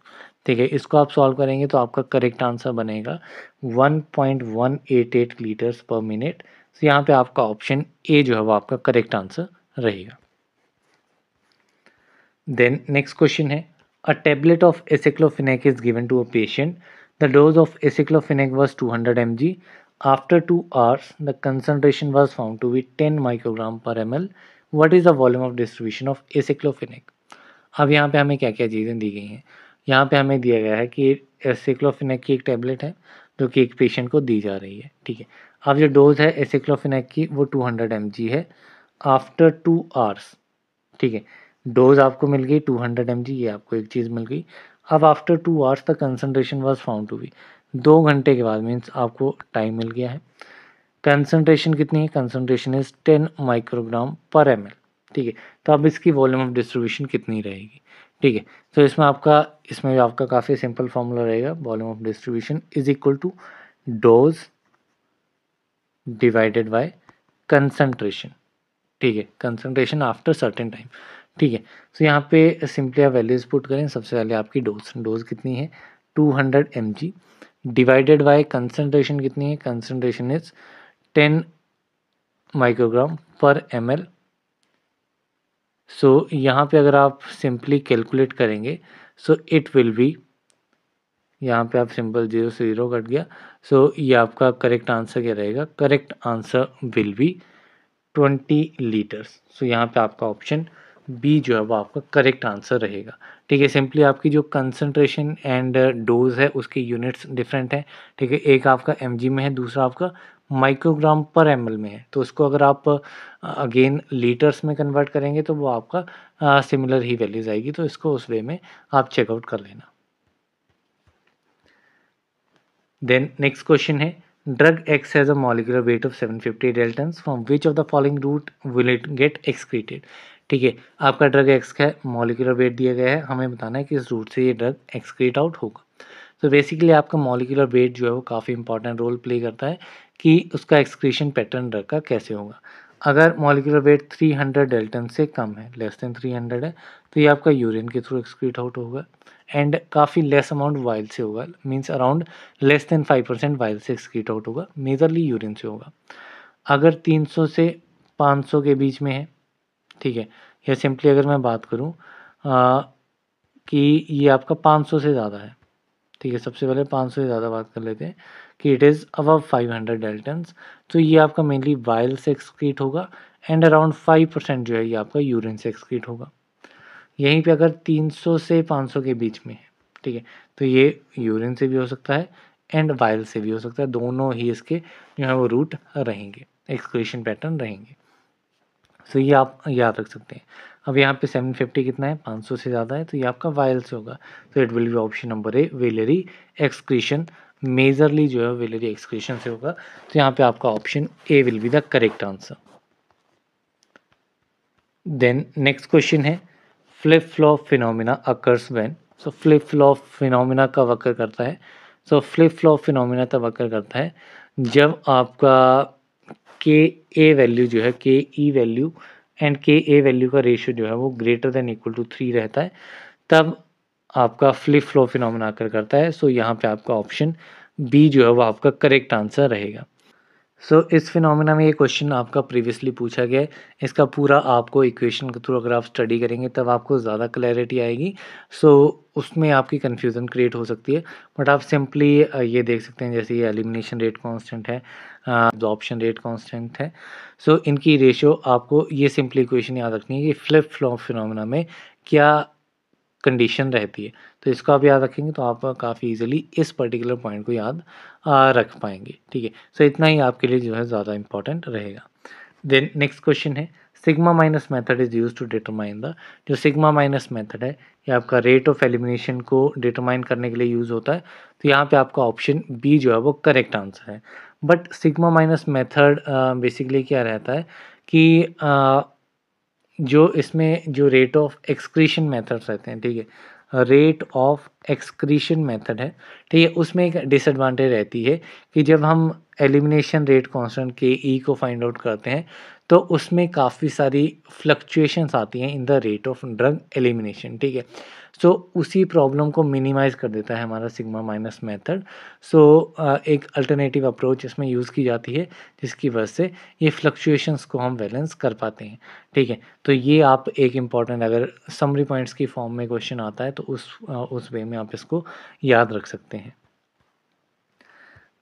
S1: ठीक है, इसको आप सॉल्व करेंगे तो आपका करेक्ट आंसर बनेगा 1.188 लीटर्स पर मिनट। तो यहाँ पे आपका ऑप्शन ए जो है वो आपका करेक्ट आंसर रहेगा। देन नेक्स्ट क्वेश्चन है, a tablet of aceclofenac is given to a patient, the dose of aceclofenac was 200 mg, after 2 hours the concentration was found to be 10 microgram per ml, what is the volume of distribution of aceclofenac. अब यहाँ पे हमें क्या क्या चीज़ें दी गई हैं, यहाँ पे हमें दिया गया है कि एसिक्लोफेनेक की एक टैबलेट है जो कि एक पेशेंट को दी जा रही है। ठीक है, अब जो डोज है एसिक्लोफेनेक की वो 200 mg है आफ्टर 2 hours। ठीक है, डोज आपको मिल गई 200 mg, ये आपको एक चीज़ मिल गई। अब after 2 hours the concentration was found to be, 2 घंटे के बाद मीन्स आपको टाइम मिल गया है। कंसंट्रेशन कितनी है, concentration is 10 microgram per ml। ठीक है, तो अब इसकी वॉल्यूम ऑफ डिस्ट्रीब्यूशन कितनी रहेगी। ठीक है, तो इसमें भी आपका काफ़ी सिंपल फॉर्मूला रहेगा, volume of distribution is equal to dose divided by concentration. ठीक है, कंसंट्रेशन आफ्टर सर्टेन टाइम। ठीक है, तो यहाँ पे सिंपली आप वैल्यूज पुट करें। सबसे पहले आपकी डोज कितनी है 200 mg डिवाइडेड बाय कंसंट्रेशन कितनी है, concentration is 10 microgram per ml। सो यहाँ पे अगर आप सिंपली कैलकुलेट करेंगे सो इट विल बी, यहाँ पे आप सिंपल 0 से 0 कट गया। सो ये आपका करेक्ट आंसर क्या रहेगा, correct answer will be 20 litres. So यहाँ पे आपका ऑप्शन बी जो है वो आपका करेक्ट आंसर रहेगा। ठीक है, सिंपली आपकी जो कंसंट्रेशन एंड डोज है उसके यूनिट्स डिफरेंट हैं। ठीक है, एक आपका mg में है, दूसरा आपका माइक्रोग्राम पर ml में है। तो उसको अगर आप अगेन लीटर्स में कन्वर्ट करेंगे तो वो आपका सिमिलर ही वैल्यूज आएगी। तो इसको उस वे में आप चेकआउट कर लेना। देन नेक्स्ट क्वेश्चन है, drug X has a molecular weight of 750 daltons, from which of the following route will it get excreted. ठीक है, आपका ड्रग एक्स का मॉलिक्यूलर वेट दिया गया है, हमें बताना है कि इस रूट से ये ड्रग एक्सक्रीट आउट होगा। तो बेसिकली आपका मॉलिक्यूलर वेट जो है वो काफ़ी इंपॉर्टेंट रोल प्ले करता है कि उसका एक्सक्रीशन पैटर्न ड्रग का कैसे होगा। अगर मॉलिक्यूलर वेट 300 डेल्टन से कम है, लेस देन 300 है, तो ये आपका यूरिन के थ्रू एक्सक्रीट आउट होगा एंड काफ़ी लेस अमाउंट वाइल से होगा, means around less than 5% while से एक्सक्रीट आउट होगा, मेजरली यूरिन से होगा। अगर 300 से 500 के बीच में है, ठीक है, या सिंपली अगर मैं बात करूँ कि ये आपका 500 से ज़्यादा है। ठीक है, सबसे पहले 500 से ज़्यादा बात कर लेते हैं कि इट इज़ अबव 500 डेल्टन्स, तो ये आपका मेनली वाइल से एक्सक्रीट होगा एंड अराउंड 5% जो है ये आपका यूरिन से एक्सक्रीट होगा। यहीं पे अगर 300 से 500 के बीच में है, ठीक है, तो ये यूरिन से भी हो सकता है एंड वाइल से भी हो सकता है, दोनों ही इसके जो है वो रूट रहेंगे, एक्सक्रीशन पैटर्न रहेंगे। सो ये आप याद रख सकते हैं। अब यहाँ पे 750 कितना है, 500 से ज़्यादा है, तो ये आपका वाइल से होगा। तो it will be option number A, Valerie excretion, majorly जो है वेलरी एक्सक्रीशन से होगा। तो यहाँ पे आपका option A will be the correct answer. Then next question है, flip flop phenomena occurs when. So flip flop phenomena कब अकर करता है, सो फ्लिप फ्लॉप फिनोमिना तब अकर करता है जब आपका के ए वैल्यू जो है, के ई वैल्यू एंड के ए वैल्यू का रेशियो जो है वो ग्रेटर देन इक्वल टू 3 रहता है, तब आपका फ्लिप फ्लॉप फिनोमिना अकर करता है। सो यहाँ पे आपका ऑप्शन बी जो है वो आपका करेक्ट आंसर रहेगा। सो इस फिनोमिना में ये क्वेश्चन आपका प्रीवियसली पूछा गया है, इसका पूरा आपको इक्वेशन के थ्रू अगर आप स्टडी करेंगे तब आपको ज़्यादा क्लैरिटी आएगी। सो उसमें आपकी कन्फ्यूज़न क्रिएट हो सकती है, बट आप सिंपली ये देख सकते हैं, जैसे ये एलिमिनेशन रेट कांस्टेंट है, एब्जॉर्प्शन रेट कांस्टेंट है। सो इनकी रेशियो आपको ये सिंपली इक्वेशन याद रखनी है कि फ्लिप फ्लॉप फिनोमिना में क्या कंडीशन रहती है। तो इसको आप याद रखेंगे तो आप काफ़ी ईज़िली इस पर्टिकुलर पॉइंट को याद रख पाएँगे। ठीक है, सो इतना ही आपके लिए जो है ज़्यादा इम्पोर्टेंट रहेगा। देन नेक्स्ट क्वेश्चन है, sigma minus method is used to determine the, जो सिग्मा माइनस मेथड है ये आपका रेट ऑफ एलिमिनेशन को डिटरमाइन करने के लिए यूज़ होता है। तो यहाँ पे आपका ऑप्शन बी जो है वो करेक्ट आंसर है। But sigma minus method basically क्या रहता है कि जो इसमें जो रेट ऑफ एक्सक्रीशन मेथड्स रहते हैं, ठीक है, रेट ऑफ एक्सक्रीशन मेथड है, ठीक है, उसमें एक डिसएडवांटेज रहती है कि जब हम एलिमिनेशन रेट कांस्टेंट के ई को फाइंड आउट करते हैं तो उसमें काफ़ी सारी फ्लक्चुएशंस आती हैं in the rate of drug elimination, ठीक है। सो उसी प्रॉब्लम को मिनिमाइज़ कर देता है हमारा सिग्मा माइनस मेथड। सो एक अल्टरनेटिव अप्रोच इसमें यूज़ की जाती है जिसकी वजह से ये फ्लक्चुएशंस को हम बैलेंस कर पाते हैं, ठीक है। तो ये आप एक इम्पॉर्टेंट अगर समरी पॉइंट्स की फॉर्म में क्वेश्चन आता है तो उस वे में आप इसको याद रख सकते हैं।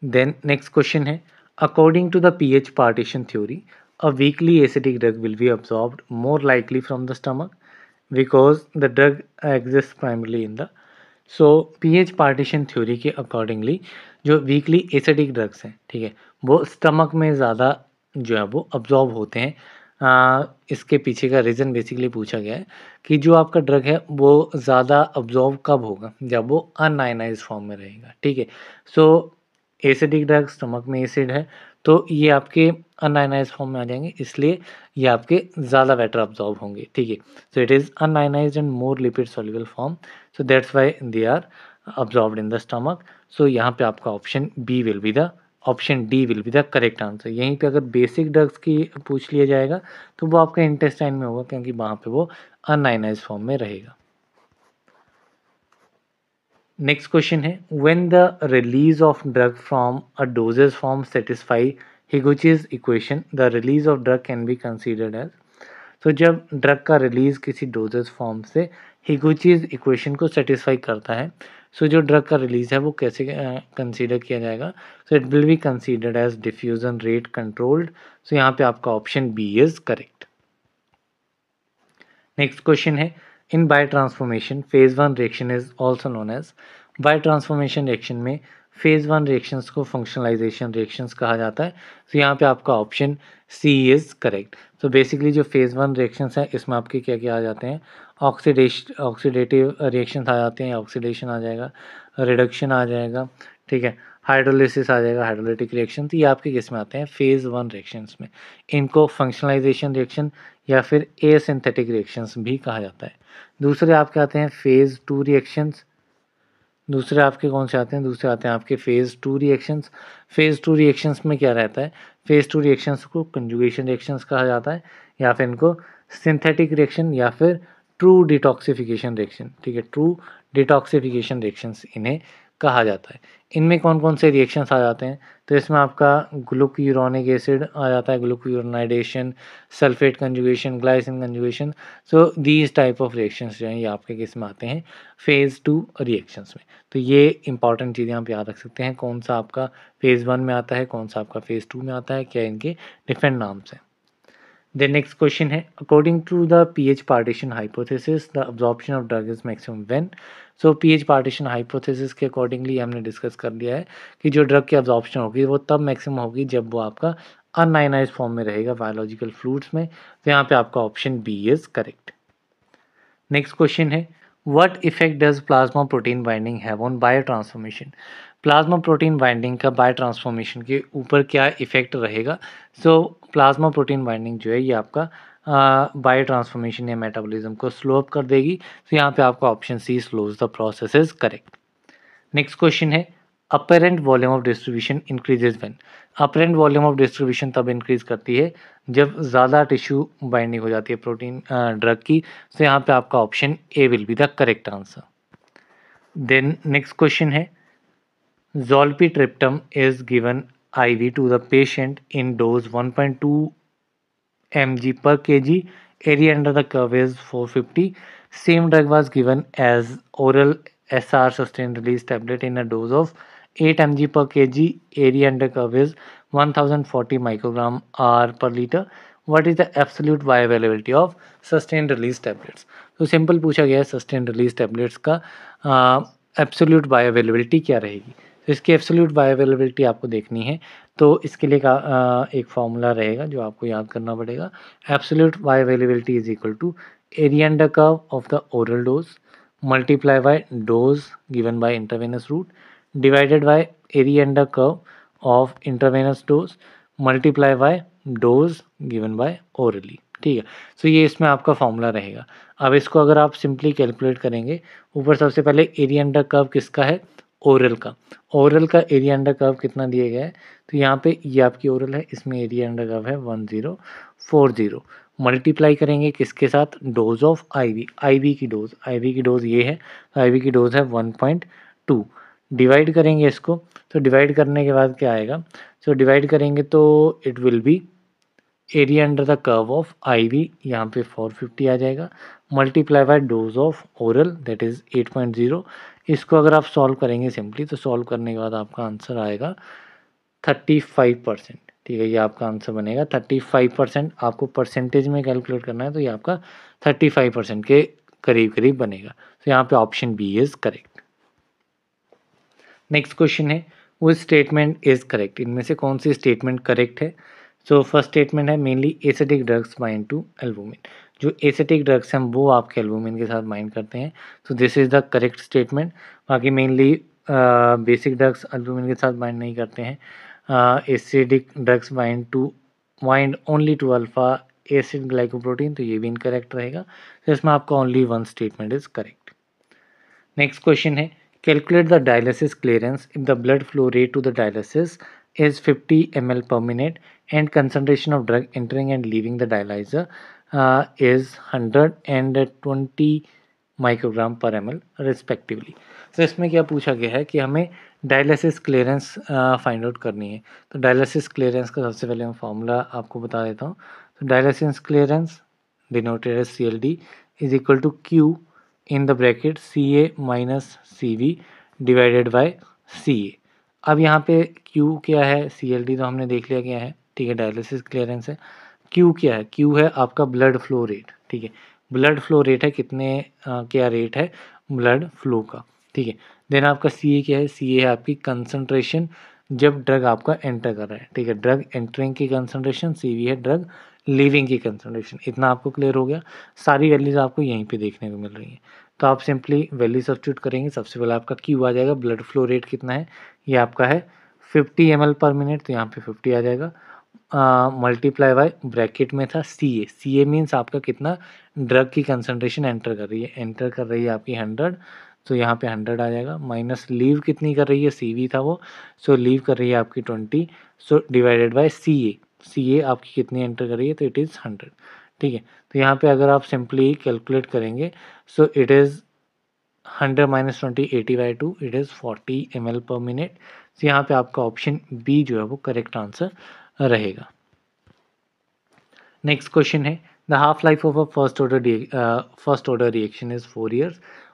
S1: देन नेक्स्ट क्वेश्चन है, according to the pH partition theory a weakly acidic drug will be absorbed more likely from the stomach because the drug exist primarily in the. So pH partition theory के accordingly जो weakly acidic drugs हैं, ठीक है, वो stomach में ज़्यादा जो है वो अब्जॉर्ब होते हैं। इसके पीछे का रीज़न बेसिकली पूछा गया है कि जो आपका ड्रग है वो ज़्यादा अब्जॉर्ब कब होगा, जब वो अनआयनाइज्ड फॉर्म में रहेगा, ठीक है। सो एसिडिक ड्रग स्टमक में एसिड है तो ये आपके अनआयनाइज्ड फॉर्म में आ जाएंगे, इसलिए ये आपके ज़्यादा बेटर अब्जॉर्ब होंगे, ठीक है। So it is unionized and more lipid soluble form, so that's why they are absorbed in the stomach. So यहाँ पे आपका option D will be the correct answer. यहीं पे अगर बेसिक ड्रग्स की पूछ लिया जाएगा तो वो आपका इंटेस्टाइन में होगा क्योंकि वहाँ पे वो अनआयनाइज्ड फॉर्म में रहेगा। नेक्स्ट क्वेश्चन है, when the release of drug from a dosage form satisfy Higuchi's equation the release of drug can be considered as. तो जब ड्रग का रिलीज किसी डोजेज फॉर्म से हिगुचिस इक्वेशन को सेटिस्फाई करता है, सो जो ड्रग का रिलीज है वो कैसे कंसीडर किया जाएगा, so it will be considered as diffusion rate controlled. So यहाँ पे आपका option B is correct. Next question है, in bio transformation phase one reaction is also known as. Bio transformation reaction में फेज वन रिएक्शंस को functionalization reactions कहा जाता है। तो यहाँ पे आपका ऑप्शन सी इज करेक्ट। तो बेसिकली जो फेज वन रिएक्शंस हैं इसमें आपके क्या क्या आ जाते हैं, ऑक्सीडेटिव रिएक्शंस आ जाते हैं, ऑक्सीडेशन आ जाएगा, रिडक्शन आ जाएगा, ठीक है, हाइड्रोलिसिस आ जाएगा, हाइड्रोलिटिक रिएक्शन। तो ये आपके किस में आते हैं, फेज वन रिएक्शंस में। इनको फंक्शनलाइजेशन रिएक्शन या फिर एसिंथेटिक रिएक्शंस भी कहा जाता है। दूसरे आपके आते हैं फेज टू रिएक्शंस। दूसरे आपके कौन से आते हैं, दूसरे आते हैं आपके phase two reactions. Phase two reactions में क्या रहता है, फेज टू रिएक्शंस को कंजुगेशन रिएक्शंस कहा जाता है या फिर इनको सिंथेटिक रिएक्शन या फिर ट्रू डिटॉक्सिफिकेशन रिएक्शन, ठीक है, ट्रू डिटॉक्सिफिकेशन रिएक्शंस इन्हें कहा जाता है। इनमें कौन कौन से रिएक्शंस आ जाते हैं, तो इसमें आपका ग्लूक्यूरोनिक एसिड आ जाता है, glucuronidation, sulphate conjugation, glycine conjugation. So these type of reactions जो हैं ये आपके किस में आते हैं, फेज़ टू रिएक्शंस में। तो ये इंपॉर्टेंट चीज़ें आप याद रख सकते हैं, कौन सा आपका फेज़ वन में आता है, कौन सा आपका फेज़ टू में आता है, क्या इनके डिफरेंट नाम्स हैं। The next question है, according to the pH partition hypothesis the absorption of drug is maximum when। so pH partition hypothesis के accordingly हमने डिस्कस कर लिया है कि जो ड्रग की absorption होगी वो तब मैक्सिमम होगी जब वो आपका अनआयनाइज फॉर्म में रहेगा बायोलॉजिकल फ्लूइड्स में। तो यहाँ पे आपका option B is correct. Next question है, what effect does plasma protein binding have on bio transformation. Plasma protein binding का बायो ट्रांसफॉर्मेशन के ऊपर क्या इफेक्ट रहेगा। सो प्लाज्मा प्रोटीन बाइंडिंग जो है ये आपका बायो ट्रांसफॉर्मेशन या मेटाबॉलिज्म को स्लो अप कर देगी। तो यहाँ पे आपका option C slows the process is correct. Next question है, apparent volume of distribution increases when. Apparent volume of distribution तब इंक्रीज करती है जब ज़्यादा टिश्यू बाइंडिंग हो जाती है प्रोटीन ड्रग की। तो यहाँ पे आपका option A will be the correct answer. Then next question है, zolpidem is given IV to the patient in dose 1.2 mg per kg. Area under the curve is 450. Same drug was given as oral SR sustained release tablet in a dose of 8 mg per kg. Area under curve is 1040 microgram R per liter. What is the absolute bioavailability of sustained release tablets? तो simple पूछा गया है sustain release tablets का absolute bioavailability क्या रहेगी। तो इसकी absolute bioavailability आपको देखनी है तो इसके लिए एक फार्मूला रहेगा जो आपको याद करना पड़ेगा। Absolute bioavailability is equal to area under curve of the oral dose multiply by dose given by intravenous route divided by area under curve of intravenous dose multiply by dose given by orally, ठीक है। सो ये इसमें आपका formula रहेगा। अब इसको अगर आप सिंपली कैलकुलेट करेंगे, ऊपर सबसे पहले एरिया अंडर कर्व किसका है, ओरल का। ओरल का एरिया अंडर कर्व कितना दिया गया है, तो यहाँ पे ये आपकी ओरल है, इसमें एरिया अंडर कर्व है 1040। मल्टीप्लाई करेंगे किसके साथ, डोज ऑफ आईवी, आईवी की डोज ये है, तो आईवी की डोज है 1.2। डिवाइड करेंगे इसको, तो डिवाइड करने के बाद क्या आएगा, सो डिवाइड करेंगे तो it will be area under the curve of IV, यहाँ पे 450 आ जाएगा, multiply by dose of oral that is 8.0। इसको अगर आप सॉल्व करेंगे सिंपली, तो सॉल्व करने के बाद आपका आंसर आएगा 35%। ठीक है, ये आपका आंसर बनेगा 35%। आपको परसेंटेज में कैलकुलेट करना है, तो ये आपका 35% के करीब करीब बनेगा। तो यहाँ पे option B is correct. Next question है, वो स्टेटमेंट इज करेक्ट, इनमें से कौन सी स्टेटमेंट करेक्ट है। सो फर्स्ट स्टेटमेंट है, mainly acidic drugs bind to albumin, जो एसिडिक ड्रग्स हैं वो आपके एल्बुमिन के साथ बाइंड करते हैं, तो this is the correct statement. बाकी मेनली बेसिक ड्रग्स एल्बुमिन के साथ बाइंड नहीं करते हैं, acidic drugs bind only to alpha acid glycoprotein, तो ये भी इनकरेक्ट रहेगा। तो इसमें आपका only one statement is correct. Next question है, calculate the dialysis clearance if the blood flow rate to the dialysis is 50 ml per minute and concentration of drug entering and leaving the dialyzer is 100 and 20 microgram per ml respectively. तो इसमें क्या पूछा गया है कि हमें dialysis clearance find out करनी है। तो डायलिसिस क्लियरेंस का सबसे पहले मैं फार्मूला आपको बता देता हूँ। तो dialysis clearance denoted as CLD is equal to Q in the bracket CA minus CV divided by CA। अब यहाँ पे Q क्या है, CLD तो हमने देख लिया क्या है, ठीक है, डायलिसिस क्लियरेंस है। Q क्या है, Q है आपका ब्लड फ्लो रेट, ठीक है, ब्लड फ्लो रेट है कितने क्या रेट है ब्लड फ्लो का, ठीक है। देन आपका CA क्या है, CA है आपकी कंसंट्रेशन जब ड्रग आपका एंटर कर रहा है, ठीक है, ड्रग एंटरिंग की कंसंट्रेशन, CV है ड्रग लीविंग की कंसंट्रेशन। इतना आपको क्लियर हो गया, सारी वैल्यूज आपको यहीं पे देखने को मिल रही हैं। तो आप सिंपली वैल्यू सब्स्टिट्यूट करेंगे, सबसे पहले आपका Q आ जाएगा, ब्लड फ्लो रेट कितना है, ये आपका है 50 ml पर मिनट, तो यहाँ पे 50 आ जाएगा, मल्टीप्लाई बाय ब्रैकेट में था CA मीन्स आपका कितना ड्रग की कंसंट्रेशन एंटर कर रही है आपकी 100, तो यहाँ पे 100 आ जाएगा, माइनस लीव कितनी कर रही है, CV था वो, सो लीव कर रही है आपकी 20, सो डिवाइडेड बाय CA आपकी कितनी एंटर कर रही है, तो इट इज़ 100, ठीक है। तो यहाँ पे अगर आप सिंपली कैलकुलेट करेंगे, सो it is 100 minus 20 80/2 it is 40 ml per minute. तो यहाँ पे आपका ऑप्शन बी जो है वो करेक्ट आंसर रहेगा। नेक्स्ट क्वेश्चन है, the half life of a first order reaction is 4 years,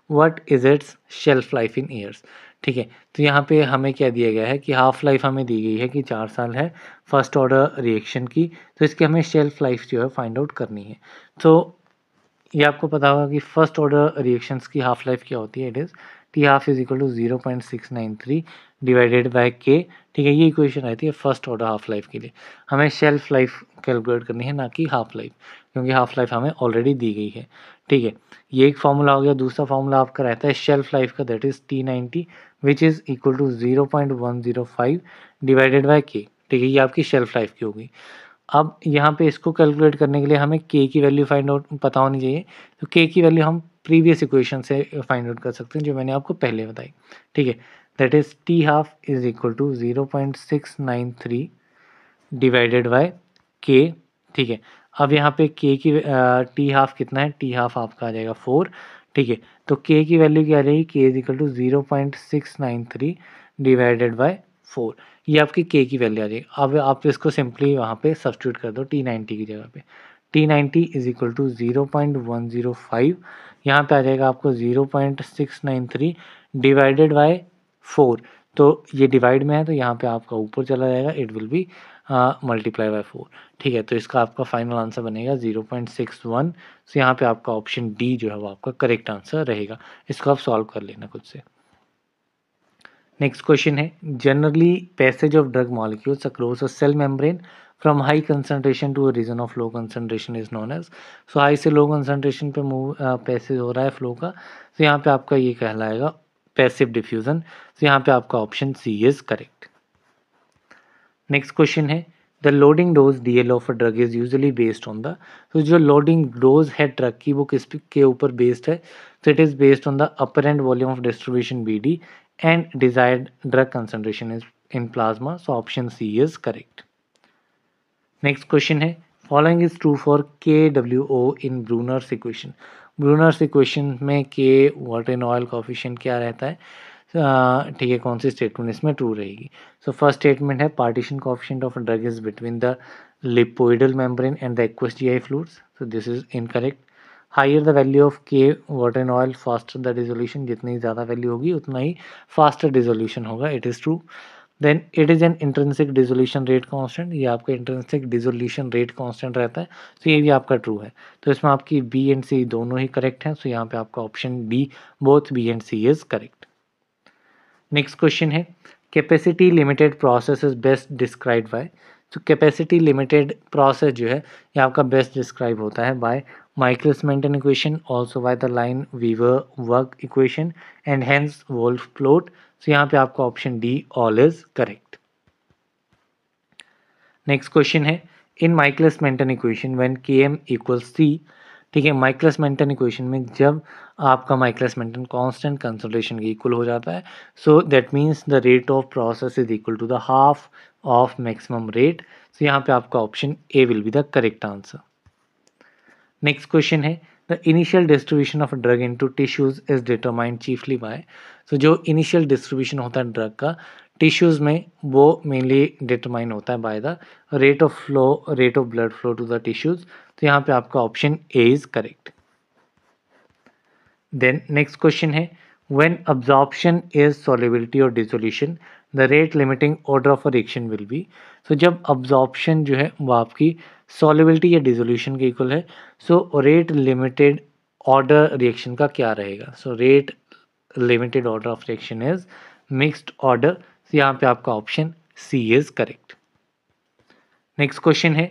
S1: what is it's shelf life in years. ठीक है, तो यहाँ पे हमें क्या दिया गया है कि हाफ लाइफ हमें दी गई है कि 4 साल है फर्स्ट ऑर्डर रिएक्शन की, तो इसकी हमें शेल्फ लाइफ जो है फाइंड आउट करनी है। तो ये आपको पता होगा कि फर्स्ट ऑर्डर रिएक्शंस की हाफ लाइफ क्या होती है, it is T half is equal to 0.693 divided by K, ठीक है, ये इक्वेशन रहती है फर्स्ट ऑर्डर हाफ लाइफ के लिए। हमें शेल्फ लाइफ कैलकुलेट करनी है, ना कि हाफ लाइफ, क्योंकि हाफ लाइफ हमें ऑलरेडी दी गई है, ठीक है। ये एक फार्मूला हो गया। दूसरा फार्मूला आपका रहता है शेल्फ लाइफ का, that is T90 which is equal to 0.105 divided by K, ठीक है, ये आपकी शेल्फ लाइफ की होगी। अब यहाँ पे इसको कैलकुलेट करने के लिए हमें के की वैल्यू फाइंड आउट पता होनी चाहिए, तो के की वैल्यू हम प्रीवियस इक्वेशन से फाइंड आउट कर सकते हैं जो मैंने आपको पहले बताई, ठीक है, that is T half is equal to 0.693 divided by K, ठीक है। अब यहाँ पे के की टी हाफ कितना है, टी हाफ आपका आ जाएगा 4, ठीक है, तो के की वैल्यू क्या आ जाएगी, K is equal to 0.693 divided by 4, ये आपकी के की वैल्यू आ जाएगी। अब आप इसको सिंपली वहाँ पे सब्स्टिट्यूट कर दो T90 की जगह पे, T90 इज इक्वल टू 0.105, यहाँ पे आ जाएगा आपको 0.693 डिवाइडेड बाय 4, तो ये डिवाइड में है तो यहाँ पे आपका ऊपर चला जाएगा, it will B multiply bye 4, ठीक है। तो इसका आपका फाइनल आंसर बनेगा 0.61, तो यहाँ पे आपका ऑप्शन डी जो है वो आपका करेक्ट आंसर रहेगा। इसको आप सॉल्व कर लेना खुद से। नेक्स्ट क्वेश्चन है, generally passage of drug molecules across a cell membrane from high concentration to a region of low concentration is known as, so high से लो कंसंट्रेशन पे मूव पैसेज हो रहा है फ्लो का, तो यहाँ पे आपका ये कहलाएगा पैसिव डिफ्यूजन, तो यहाँ पे आपका option C is correct. Next question है, the loading dose DL of a drug is usually based on the, तो जो लोडिंग डोज है ड्रग की वो किस के ऊपर बेस्ड है, तो it is based on the apparent volume of distribution BD and desired drug concentration is in plasma, so option C is correct. Next question है following is true for KWO in Brunner's equation. Brunner's equation में K water in oil coefficient क्या रहता है, ठीक है, कौन सी statement इसमें ट्रू रहेगी। सो फर्स्ट स्टेटमेंट है partition coefficient of drug is between the lipoidal membrane and the aqueous GI fluids, so this is incorrect. Higher the value of K water in oil faster the dissolution, जितनी ज़्यादा value होगी उतना ही faster dissolution होगा, it is true. Then it is an intrinsic dissolution rate constant, ये आपका intrinsic dissolution rate constant रहता है, तो ये भी आपका ट्रू है। तो इसमें आपकी B एंड C दोनों ही करेक्ट हैं, सो यहाँ पे आपका option D both B and C is correct. Next question है capacity limited process is best describe by, तो कैपेसिटी लिमिटेड प्रोसेस जो है ये आपका बेस्ट डिस्क्राइब होता है by Michaelis Menten equation, also by the Lineweaver Burk equation and Hanes Woolf plot, so यहाँ पे आपका option D all is correct. Next question है in Michaelis Menten equation when Km equals C, ठीक है, Michaelis Menten equation में जब आपका Michaelis Menten constant concentration के इक्वल हो जाता है, so that means the rate of process is equal to the half of maximum rate, so यहाँ पे आपका option A will be the correct answer. Next question है the initial distribution of drug into tissues is determined chiefly by, तो जो initial distribution होता है drug का tissues में वो मेनली डिटरमाइन होता है by the rate of flow, rate of blood flow to the tissues, तो यहाँ पे आपका option A is correct. Then next question है व्हेन अब्जॉर्प्शन इज सॉल्युबिलिटी और dissolution the rate limiting order of a reaction will be, तो जब absorption जो है वो आपकी सॉल्युबिलिटी या डिसोल्यूशन के इक्वल है, so rate limited order reaction का क्या रहेगा, so rate limited order of reaction is mixed order, तो यहाँ पे आपका option C is correct. Next question है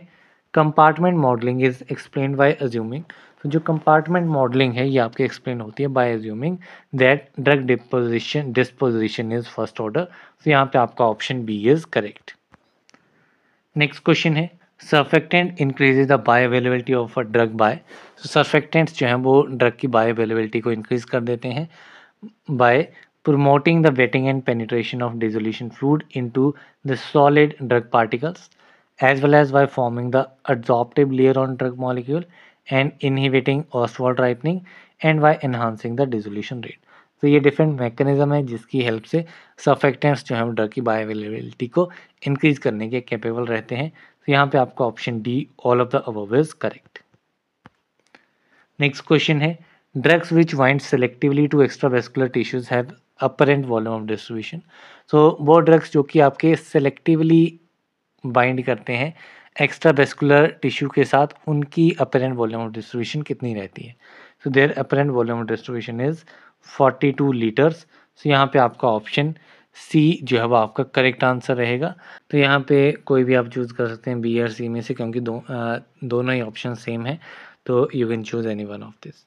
S1: compartment modelling is explained by assuming, तो जो कंपार्टमेंट मॉडलिंग है ये आपके एक्सप्लेन होती है by assuming that drug disposition is first order, तो यहाँ पे आपका option B is correct. Next question है surfactant increases the bioavailability of a drug by, तो सर्फेक्टेंट्स जो हैं वो ड्रग की बायोअवेलेबिलिटी को इंक्रीज कर देते हैं bye promoting the wetting and penetration of dissolution fluid into the solid drug particles, as well as by forming the adsorptive layer on drug molecule and inhibiting Ostwald ripening and by enhancing the dissolution rate। तो ये different mechanism है जिसकी help से surfactants जो है drug की bioavailability को increase करने के कैपेबल रहते हैं, तो यहाँ पे आपका option D all of the above is correct. Next question है drugs which bind selectively to extravascular tissues have apparent volume of distribution, तो वो ड्रग्स जो कि आपके सेलेक्टिवली बाइंड करते हैं एक्स्ट्रावेस्कुलर टिश्यू के साथ, उनकी अपरेंट वॉल्यूम ऑफ डिस्ट्रीब्यूशन कितनी रहती है, so there apparent volume of distribution is 42 litres, so यहाँ पे आपका ऑप्शन C जो है वो आपका करेक्ट आंसर रहेगा। तो यहाँ पे कोई भी आप चूज़ कर सकते हैं B और C में से, क्योंकि दोनों ही ऑप्शन सेम है, तो you can choose any one of this.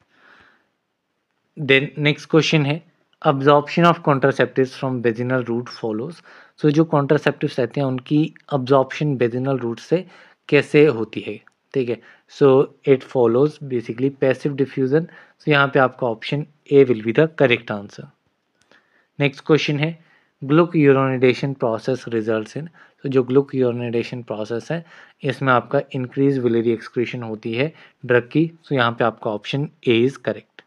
S1: Then next question है absorption of contraceptives from vaginal route follows, so जो कॉन्ट्रासेप्टिव्स रहते हैं उनकी अब्जॉर्प्शन वेजिनल रूट से कैसे होती है, ठीक है, so it follows basically passive diffusion, so यहाँ पे आपका option A will be the correct answer. Next question है ग्लूक्यूरोनिडेशन प्रोसेस रिजल्ट्स इन, तो जो ग्लूक्यूरोनिडेशन प्रोसेस है इसमें आपका इंक्रीज विलेरी एक्सक्रीशन होती है ड्रग की, सो यहाँ पे आपका option A is correct.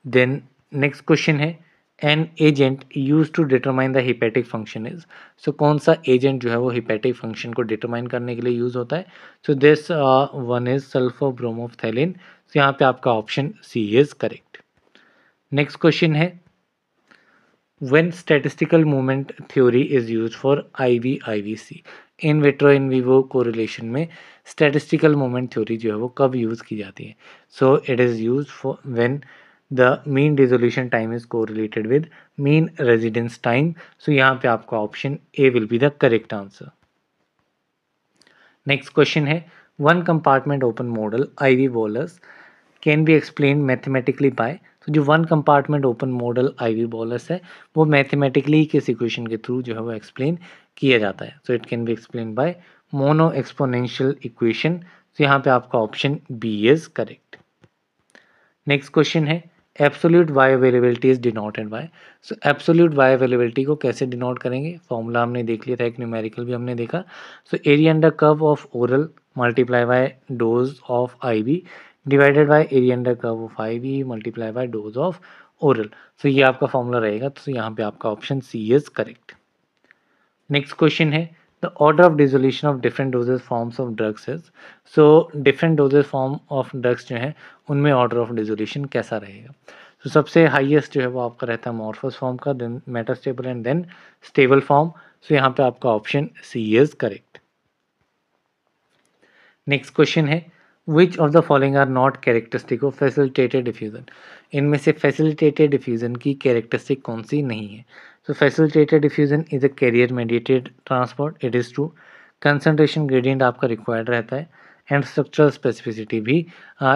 S1: Then next question है an agent use to determine the hepatic function is, so कौन सा एजेंट जो है वो हिपेटिक फंक्शन को डिटरमाइन करने के लिए यूज होता है, so this one is sulphur bromophthalein, so यहाँ पे आपका option C is correct. Next question है when statistical moment theory is used for IVIVC, in vitro in vivo correlation में statistical moment theory जो है वो कब यूज़ की जाती है, so it is used for when the mean dissolution time is correlated with mean residence time, so यहाँ पे आपका option A will be the correct answer। Next question है one compartment open model IV bolus can be explain mathematically by, तो जो one compartment open model IV bolus है वो mathematically किस equation के थ्रू जो है वो एक्सप्लेन किया जाता है। So it can be explain by mono exponential equation. तो यहाँ पे आपका option B is correct. Next question है absolute bioavailability is denoted by. So absolute bioavailability को कैसे डिनोट करेंगे, फॉर्मूला हमने देख लिया था, एक न्यूमेरिकल भी हमने देखा। So area under curve of oral multiply by dose of I B divided by area under curve of I B multiply by dose of oral. So ये आपका फॉर्मूला रहेगा, तो यहाँ पे आपका option C is correct. Next question है the order of dissolution of different dosage forms of drugs is. So different doses form of drugs जो है उनमें ऑर्डर ऑफ डिसोल्यूशन कैसा रहेगा। तो सबसे हाईएस्ट जो है वो आपका रहता है अमॉर्फस फॉर्म का, then metastable and then stable form. So यहाँ पे आपका option C is correct. Next question है which of the following are not characteristic of facilitated diffusion. इनमें से फैसिलिटेटेड डिफ्यूजन की कैरेक्टरिस्टिक कौन सी नहीं है। So facilitated diffusion is a carrier mediated transport, it is true. Concentration gradient आपका required रहता है एंड structural specificity भी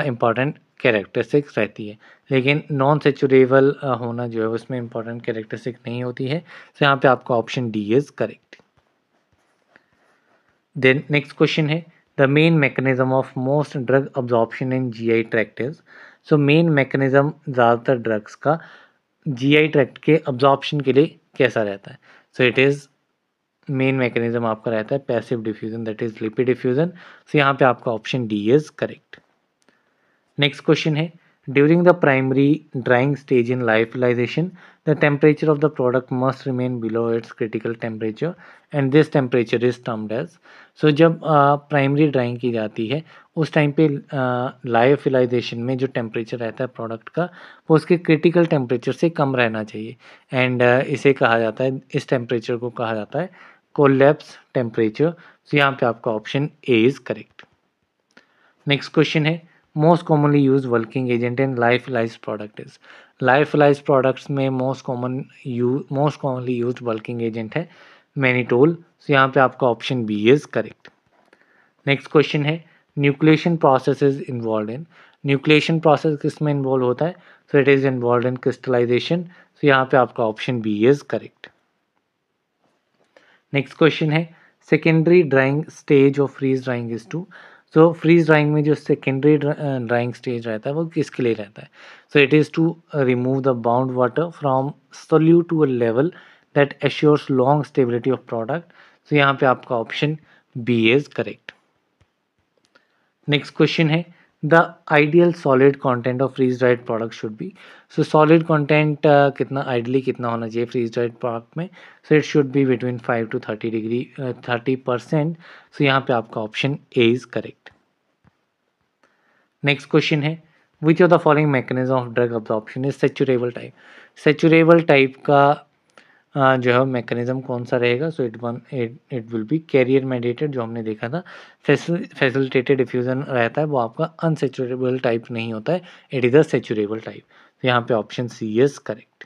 S1: important characteristics रहती है, लेकिन नॉन सेचुरेबल होना जो है उसमें important characteristic नहीं होती है। तो यहाँ पे आपका option D is correct. Then next question है the main mechanism of most drug absorption in GI tract is. So main mechanism ज़्यादातर ड्रग्स का जीआई ट्रैक्ट के अब्जॉर्प्शन के लिए कैसा रहता है। So it is main mechanism आपका रहता है passive diffusion, that is lipid diffusion. So यहाँ पे आपका option D is correct. Next question है during the primary drying stage in लाइफलाइजेशन the temperature of the product must remain below its critical temperature and this temperature is termed as. So जब primary drawing की जाती है उस time पे लाइफलाइजेशन में जो temperature रहता है प्रोडक्ट का वो उसके क्रिटिकल टेम्परेचर से कम रहना चाहिए एंड इसे कहा जाता है, इस टेम्परेचर को कहा जाता है कोलैप्स टेम्परेचर। सो यहाँ पे आपका option A is correct. Next question है most commonly use working agent in lyophilize product is. Lyophilize products में most commonly use working agent है मैनिटोल। सो यहाँ पे आपका option B is correct. Next question है nucleation process is involve in. Nucleation process किस में involve होता है। So it is involve in crystallization. So यहाँ पे आपका option B is correct. Next question है secondary drying stage of freeze drying is to. So freeze drying में जो सेकेंडरी ड्राइंग स्टेज रहता है वो किसके लिए रहता है। So it is to remove the bound water from solute to a level that assures long stability of product. So यहाँ पे आपका option B is correct. Next question है the ideal solid content of freeze dried product should be. So solid content कितना ideally कितना होना चाहिए freeze dried product में। So it should be between 5 to 30%। So यहाँ पे आपका option A is correct. Next question है which of the following mechanism of drug absorption is saturable type. Saturable type का जो है मैकेनिज्म कौन सा रहेगा। So it will be carrier mediated, जो हमने देखा था। फैसिलिटेटेड डिफ्यूजन रहता है वो आपका अनसेचुरेबल टाइप नहीं होता है, it is a saturable type. तो यहाँ पे option C is correct.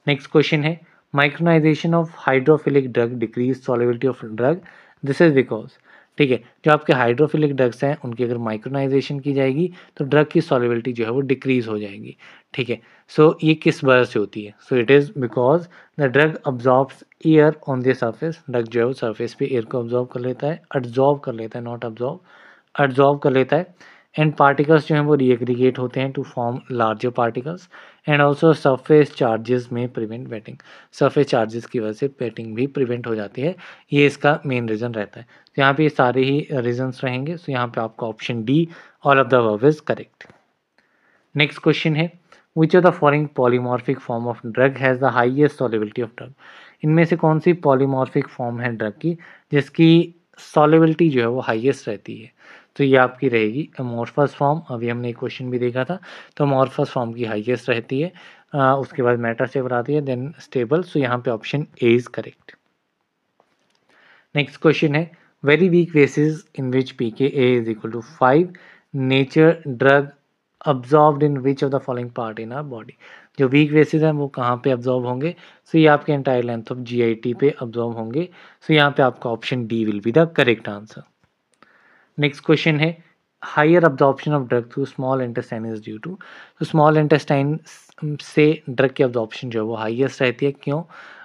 S1: Next question है micronization of hydrophilic drug decrease solubility of drug, this is because. ठीक है, जो आपके हाइड्रोफिलिक ड्रग्स हैं उनकी अगर माइक्रोनाइजेशन की जाएगी तो ड्रग की सॉल्युबिलिटी जो है वो डिक्रीज हो जाएगी। ठीक है, सो ये किस वजह से होती है। So it is because the drug absorbs air on the surface. Drug जो है वो सरफेस पे एयर को अब्जॉर्ब कर लेता है, एब्जॉर्ब कर लेता है, नॉट अब्जॉर्ब, एब्जॉर्ब कर लेता है एंड पार्टिकल्स जो हैं वो रीएग्रीगेट होते हैं to form larger particles and also surface charges में प्रिवेंट वेटिंग। सरफेस चार्जेस की वजह से वेटिंग भी प्रिवेंट हो जाती है, ये इसका मेन रीज़न रहता है। तो यहाँ पे ये सारे ही रीजंस रहेंगे। सो यहाँ पे आपका option D all of the above is correct. Next question है which of the following polymorphic form of drug has the highest solubility of drug. इनमें से कौन सी पॉलीमॉर्फिक फॉर्म है ड्रग की जिसकी सॉल्युबिलिटी जो है वो हाईएस्ट रहती है। तो ये आपकी रहेगी अमॉर्फस फॉर्म। अभी हमने एक क्वेश्चन भी देखा था, तो अमॉर्फस फॉर्म की हाईएस्ट रहती है, उसके बाद मेटास्टेबल आती है, देन स्टेबल। सो यहाँ पे option A is correct. Next question है very weak bases in which pKa is equal to 5 nature drug absorbed in which of the following part in our body. जो weak bases हैं वो कहाँ पे absorb होंगे। So ये आपके entire length of GIT पे अब्जॉर्ब होंगे। सो यहाँ पे आपका option D will be the correct answer. Next question है higher absorption of drug through small intestine is due to. तो स्मॉल इंटेस्टाइन से ड्रग की अब्जॉर्प्शन जो है वो हाईएस्ट रहती है, क्यों।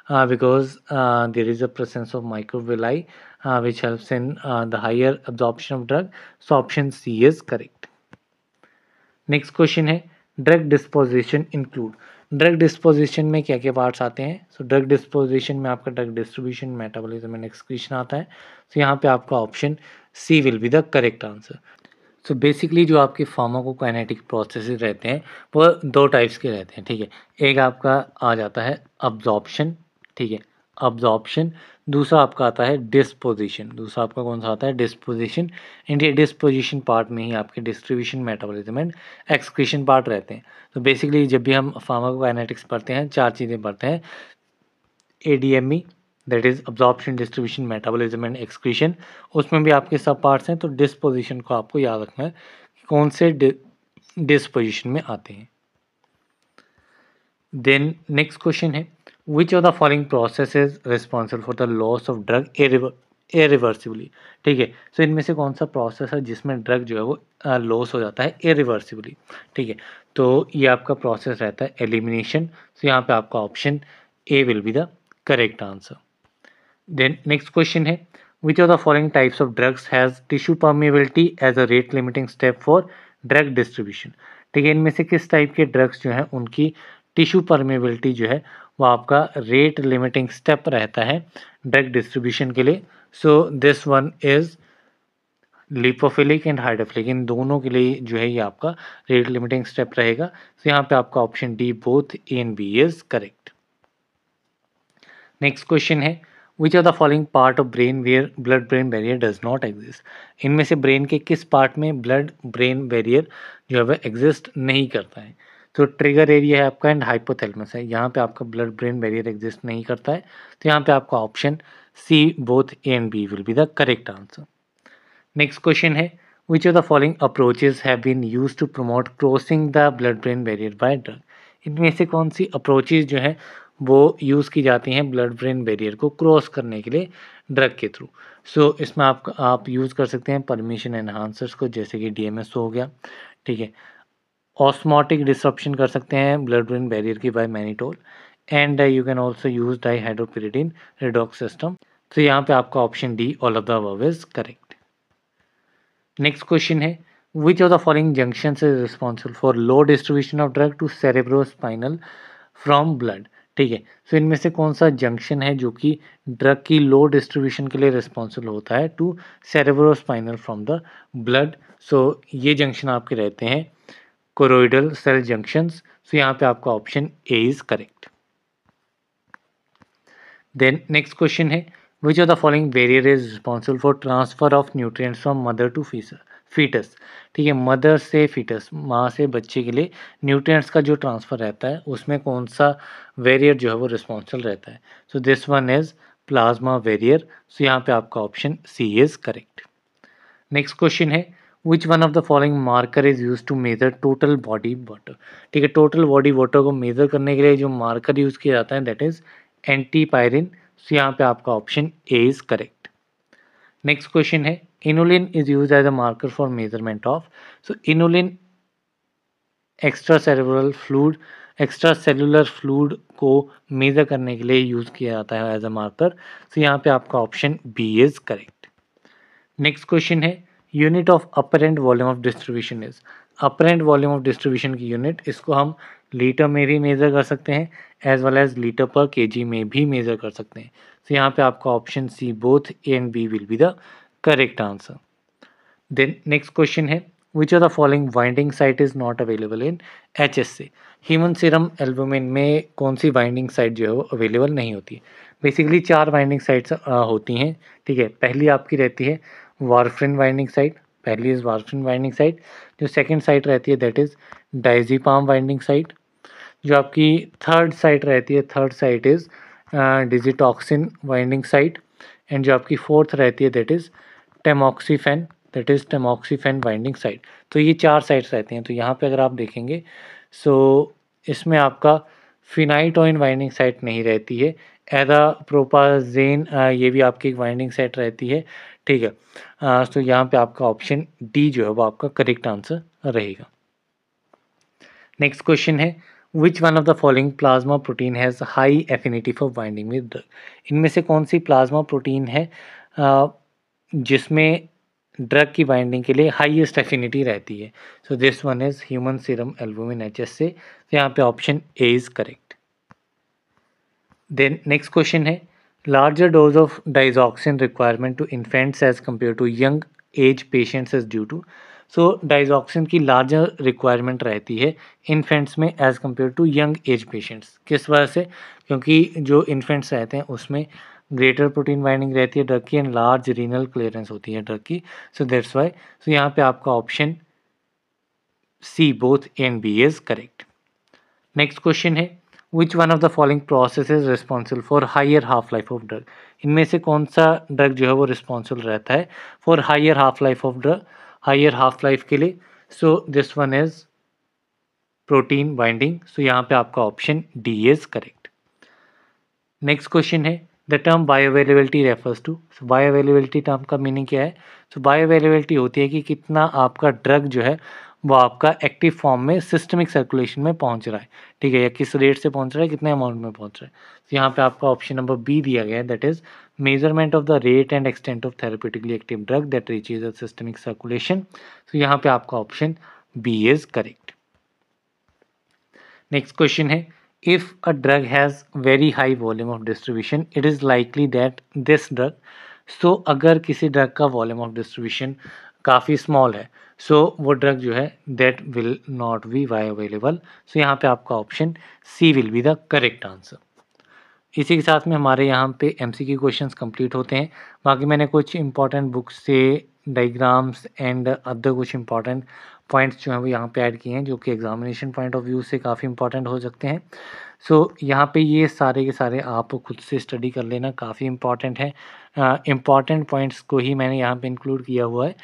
S1: because there is a presence of microvilli which helps in the higher absorption of drug. So option C is correct. Next question है drug disposition include. Drug disposition में क्या क्या पार्ट्स आते हैं? सो ड्रग डिस्पोजिशन में आपका drug distribution, metabolism and excretion आता है। तो यहाँ पे आपका option C will be the correct answer. So basically जो आपके फार्माकोकाइनेटिक प्रोसेसेस रहते हैं वो दो टाइप्स के रहते हैं, ठीक है। एक आपका आ जाता है अब्जॉर्प्शन, ठीक है, अब्जॉर्प्शन। दूसरा आपका आता है डिस्पोजिशन। दूसरा आपका कौन सा आता है? डिस्पोजिशन। एंड ये डिस्पोजिशन पार्ट में ही आपके distribution, metabolism and excretion part रहते हैं। तो बेसिकली जब भी हम फार्माकोकाइनेटिक्स पढ़ते हैं, चार चीज़ें पढ़ते हैं, ADME, that is absorption, distribution, metabolism and excretion. उसमें भी आपके सब पार्ट्स हैं। तो डिस्पोजिशन को आपको याद रखना है कि कौन से डिस्पोजिशन में आते हैं। देन नेक्स्ट क्वेश्चन है which of the following process is responsible for the loss of drug irreversibly. ठीक है, सो इनमें से कौन सा प्रोसेस है जिसमें ड्रग जो है वो लॉस हो जाता है इरिवर्सिबली? ठीक है, तो ये आपका प्रोसेस रहता है एलिमिनेशन। सो यहाँ पे आपका option A will be the correct answer. Then next question है which of the following types of drugs has tissue permeability as a rate limiting step for drug distribution. ठीक है, इनमें से किस टाइप के ड्रग्स जो हैं उनकी टिश्यू परमेबिलिटी जो है वो आपका रेट लिमिटिंग स्टेप रहता है ड्रग डिस्ट्रीब्यूशन के लिए? So this one is lipophilic and hydrophilic. इन दोनों के लिए जो है ये आपका रेट लिमिटिंग स्टेप रहेगा। तो यहाँ पे आपका option D both A and B is correct. Next question है which are the following part of brain where blood brain barrier does not exist. इनमें से ब्रेन के किस पार्ट में ब्लड ब्रेन बैरियर जो है वह एग्जिस्ट नहीं करता है? तो ट्रिगर एरिया है आपका एंड हाइपोथैलेमस है, यहाँ पे आपका ब्लड ब्रेन बैरियर एग्जिस्ट नहीं करता है। तो यहाँ पे आपका option C both A and B will be the correct answer. Next question है which of the following approaches have been used to promote crossing the blood brain barrier by drug. इनमें से कौन सी अप्रोचेज जो है वो use की जाती हैं ब्लड ब्रेन बैरियर को क्रॉस करने के लिए ड्रग के थ्रू? सो इसमें आप यूज़ कर सकते हैं परमिशन एनहांसर्स को, जैसे कि DMS हो गया, ठीक है। ऑस्मोटिक डिसरप्शन कर सकते हैं ब्लड ब्रेन बैरियर की by mannitol, and you can also use dihydropyridine redox system. तो यहाँ पे आपका option D all of the above is correct. Next question है which of the following junctions is responsible for low distribution of drug to cerebrospinal from blood. ठीक है, सो इनमें से कौन सा जंक्शन है जो कि ड्रग की लो डिस्ट्रीब्यूशन के लिए रिस्पॉन्सिबल होता है to cerebrospinal from the blood? So ये जंक्शन आपके रहते हैं कोरोइडल सेल जंक्शंस। सो यहाँ पे आपका option A is correct. Then next question है which of the following barrier is responsible for transfer of nutrients from mother to foetus. ठीक है, मदर से फीटस, माँ से बच्चे के लिए न्यूट्रिएंट्स का जो ट्रांसफ़र रहता है उसमें कौन सा वेरियर जो है वो रिस्पॉन्सिबल रहता है? So this one is plasma barrier. So यहाँ पे आपका option C is correct. Next question है which one of the following marker is use to measure total body water. ठीक है, टोटल बॉडी वाटर को मेजर करने के लिए जो मार्कर यूज किया जाता है दैट इज एंटीपायरिन। सो यहाँ पे आपका option A is correct. Next question है inulin is use as a marker for measurement of. So inulin extra cellular fluid को मेजर करने के लिए यूज किया जाता है एज अ मार्कर। सो यहाँ पे आपका option B is correct. Next question है unit of apparent volume of distribution is. Apparent volume of distribution की यूनिट, इसको हम लीटर में भी मेज़र कर सकते हैं as well as litre per kg में भी मेज़र कर सकते हैं। तो यहाँ पे आपका option C both A and B will be the correct answer. Then next question है which of the following binding site is not available in HSA। Human serum albumin में कौन सी बाइंडिंग साइट जो है वो अवेलेबल नहीं होती है? Basically 4 binding sites होती हैं, ठीक है। पहली आपकी रहती है वारफ्रिन बाइंडिंग साइट, पहली इज वारफ्रिन बाइंडिंग साइट। जो सेकंड साइट रहती है that is diazepam binding site. जो आपकी थर्ड साइट रहती है, third site is digitoxin binding site. And जो आपकी फोर्थ रहती है दैट इज टेमॉक्सीफेन बाइंडिंग साइट। तो ये 4 साइट्स रहती हैं। तो यहाँ पे अगर आप देखेंगे सो इसमें आपका फिनाइटोइन बाइंडिंग साइट नहीं रहती है। एदाप्रोपाजेन ये भी आपकी एक बाइंडिंग साइट रहती है, ठीक है। तो यहाँ पे आपका ऑप्शन डी जो है वो आपका करेक्ट आंसर रहेगा। नेक्स्ट क्वेश्चन है which one of the following plasma protein has high affinity for binding with drug. इनमें से कौन सी प्लाज्मा प्रोटीन है जिसमें ड्रग की बाइंडिंग के लिए हाईएस्ट एफिनिटी रहती है? So this one is human serum albumin HSA। तो यहाँ पे option A is correct. Then next question है, larger dose of digoxin requirement to infants as compare to young age patients is due to. So digoxin की larger requirement रहती है infants में as compare to young age patients. किस वजह से? क्योंकि जो इन्फेंट्स रहते हैं उसमें ग्रेटर प्रोटीन बाइंडिंग रहती है ड्रग की एंड लार्ज रीनल क्लियरेंस होती है ड्रग की। So that's why. सो यहाँ पे आपका option C both A and B is correct. Next question है, which one of the following process is responsible for higher half life of drug. इनमें से कौन सा ड्रग जो है वो रिस्पॉन्सिबल रहता है for higher half life of drug, higher half life के लिए? So this one is protein binding. So यहाँ पे आपका option D is correct. Next question है, the term bioavailability refers to. Bioavailability term का मीनिंग क्या है? सो बायोअवेलेबिलिटी होती है कि कितना आपका ड्रग जो है वो आपका एक्टिव फॉर्म में सिस्टमिक सर्कुलेशन में पहुंच रहा है, ठीक है, या किस रेट से पहुंच रहा है, कितने अमाउंट में पहुंच रहा है। तो यहाँ पे आपका ऑप्शन नंबर बी दिया गया है, that is measurement of the rate and extent of therapeutically active drug that reaches a systemic circulation. तो यहाँ पे आपका option B is correct. Next question है, if a drug has very high volume of distribution it is likely that this drug. So अगर किसी drug का volume of distribution काफ़ी small है, सो वो ड्रग जो है that will not be bioavailable. So यहाँ पे आपका option C will be the correct answer. इसी के साथ में हमारे यहाँ पे MCQ क्वेश्चंस कंप्लीट होते हैं। बाकी मैंने कुछ इंपॉर्टेंट बुक्स से डायग्राम्स एंड अदर कुछ इंपॉर्टेंट पॉइंट्स जो हैं वो यहाँ पे ऐड किए हैं जो कि एग्जामिनेशन पॉइंट ऑफ व्यू से काफ़ी इंपॉर्टेंट हो सकते हैं। सो यहाँ पे ये सारे के सारे आप खुद से स्टडी कर लेना, काफ़ी इंपॉर्टेंट है। इंपॉर्टेंट पॉइंट्स को ही मैंने यहाँ पे इंक्लूड किया हुआ है।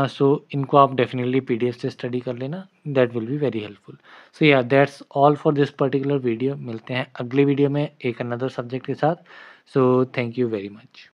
S1: सो इनको आप डेफिनेटली PDF से स्टडी कर लेना, that will be very helpful. So yeah that's all for this particular video. मिलते हैं अगले वीडियो में एक अनदर सब्जेक्ट के साथ। So thank you very much.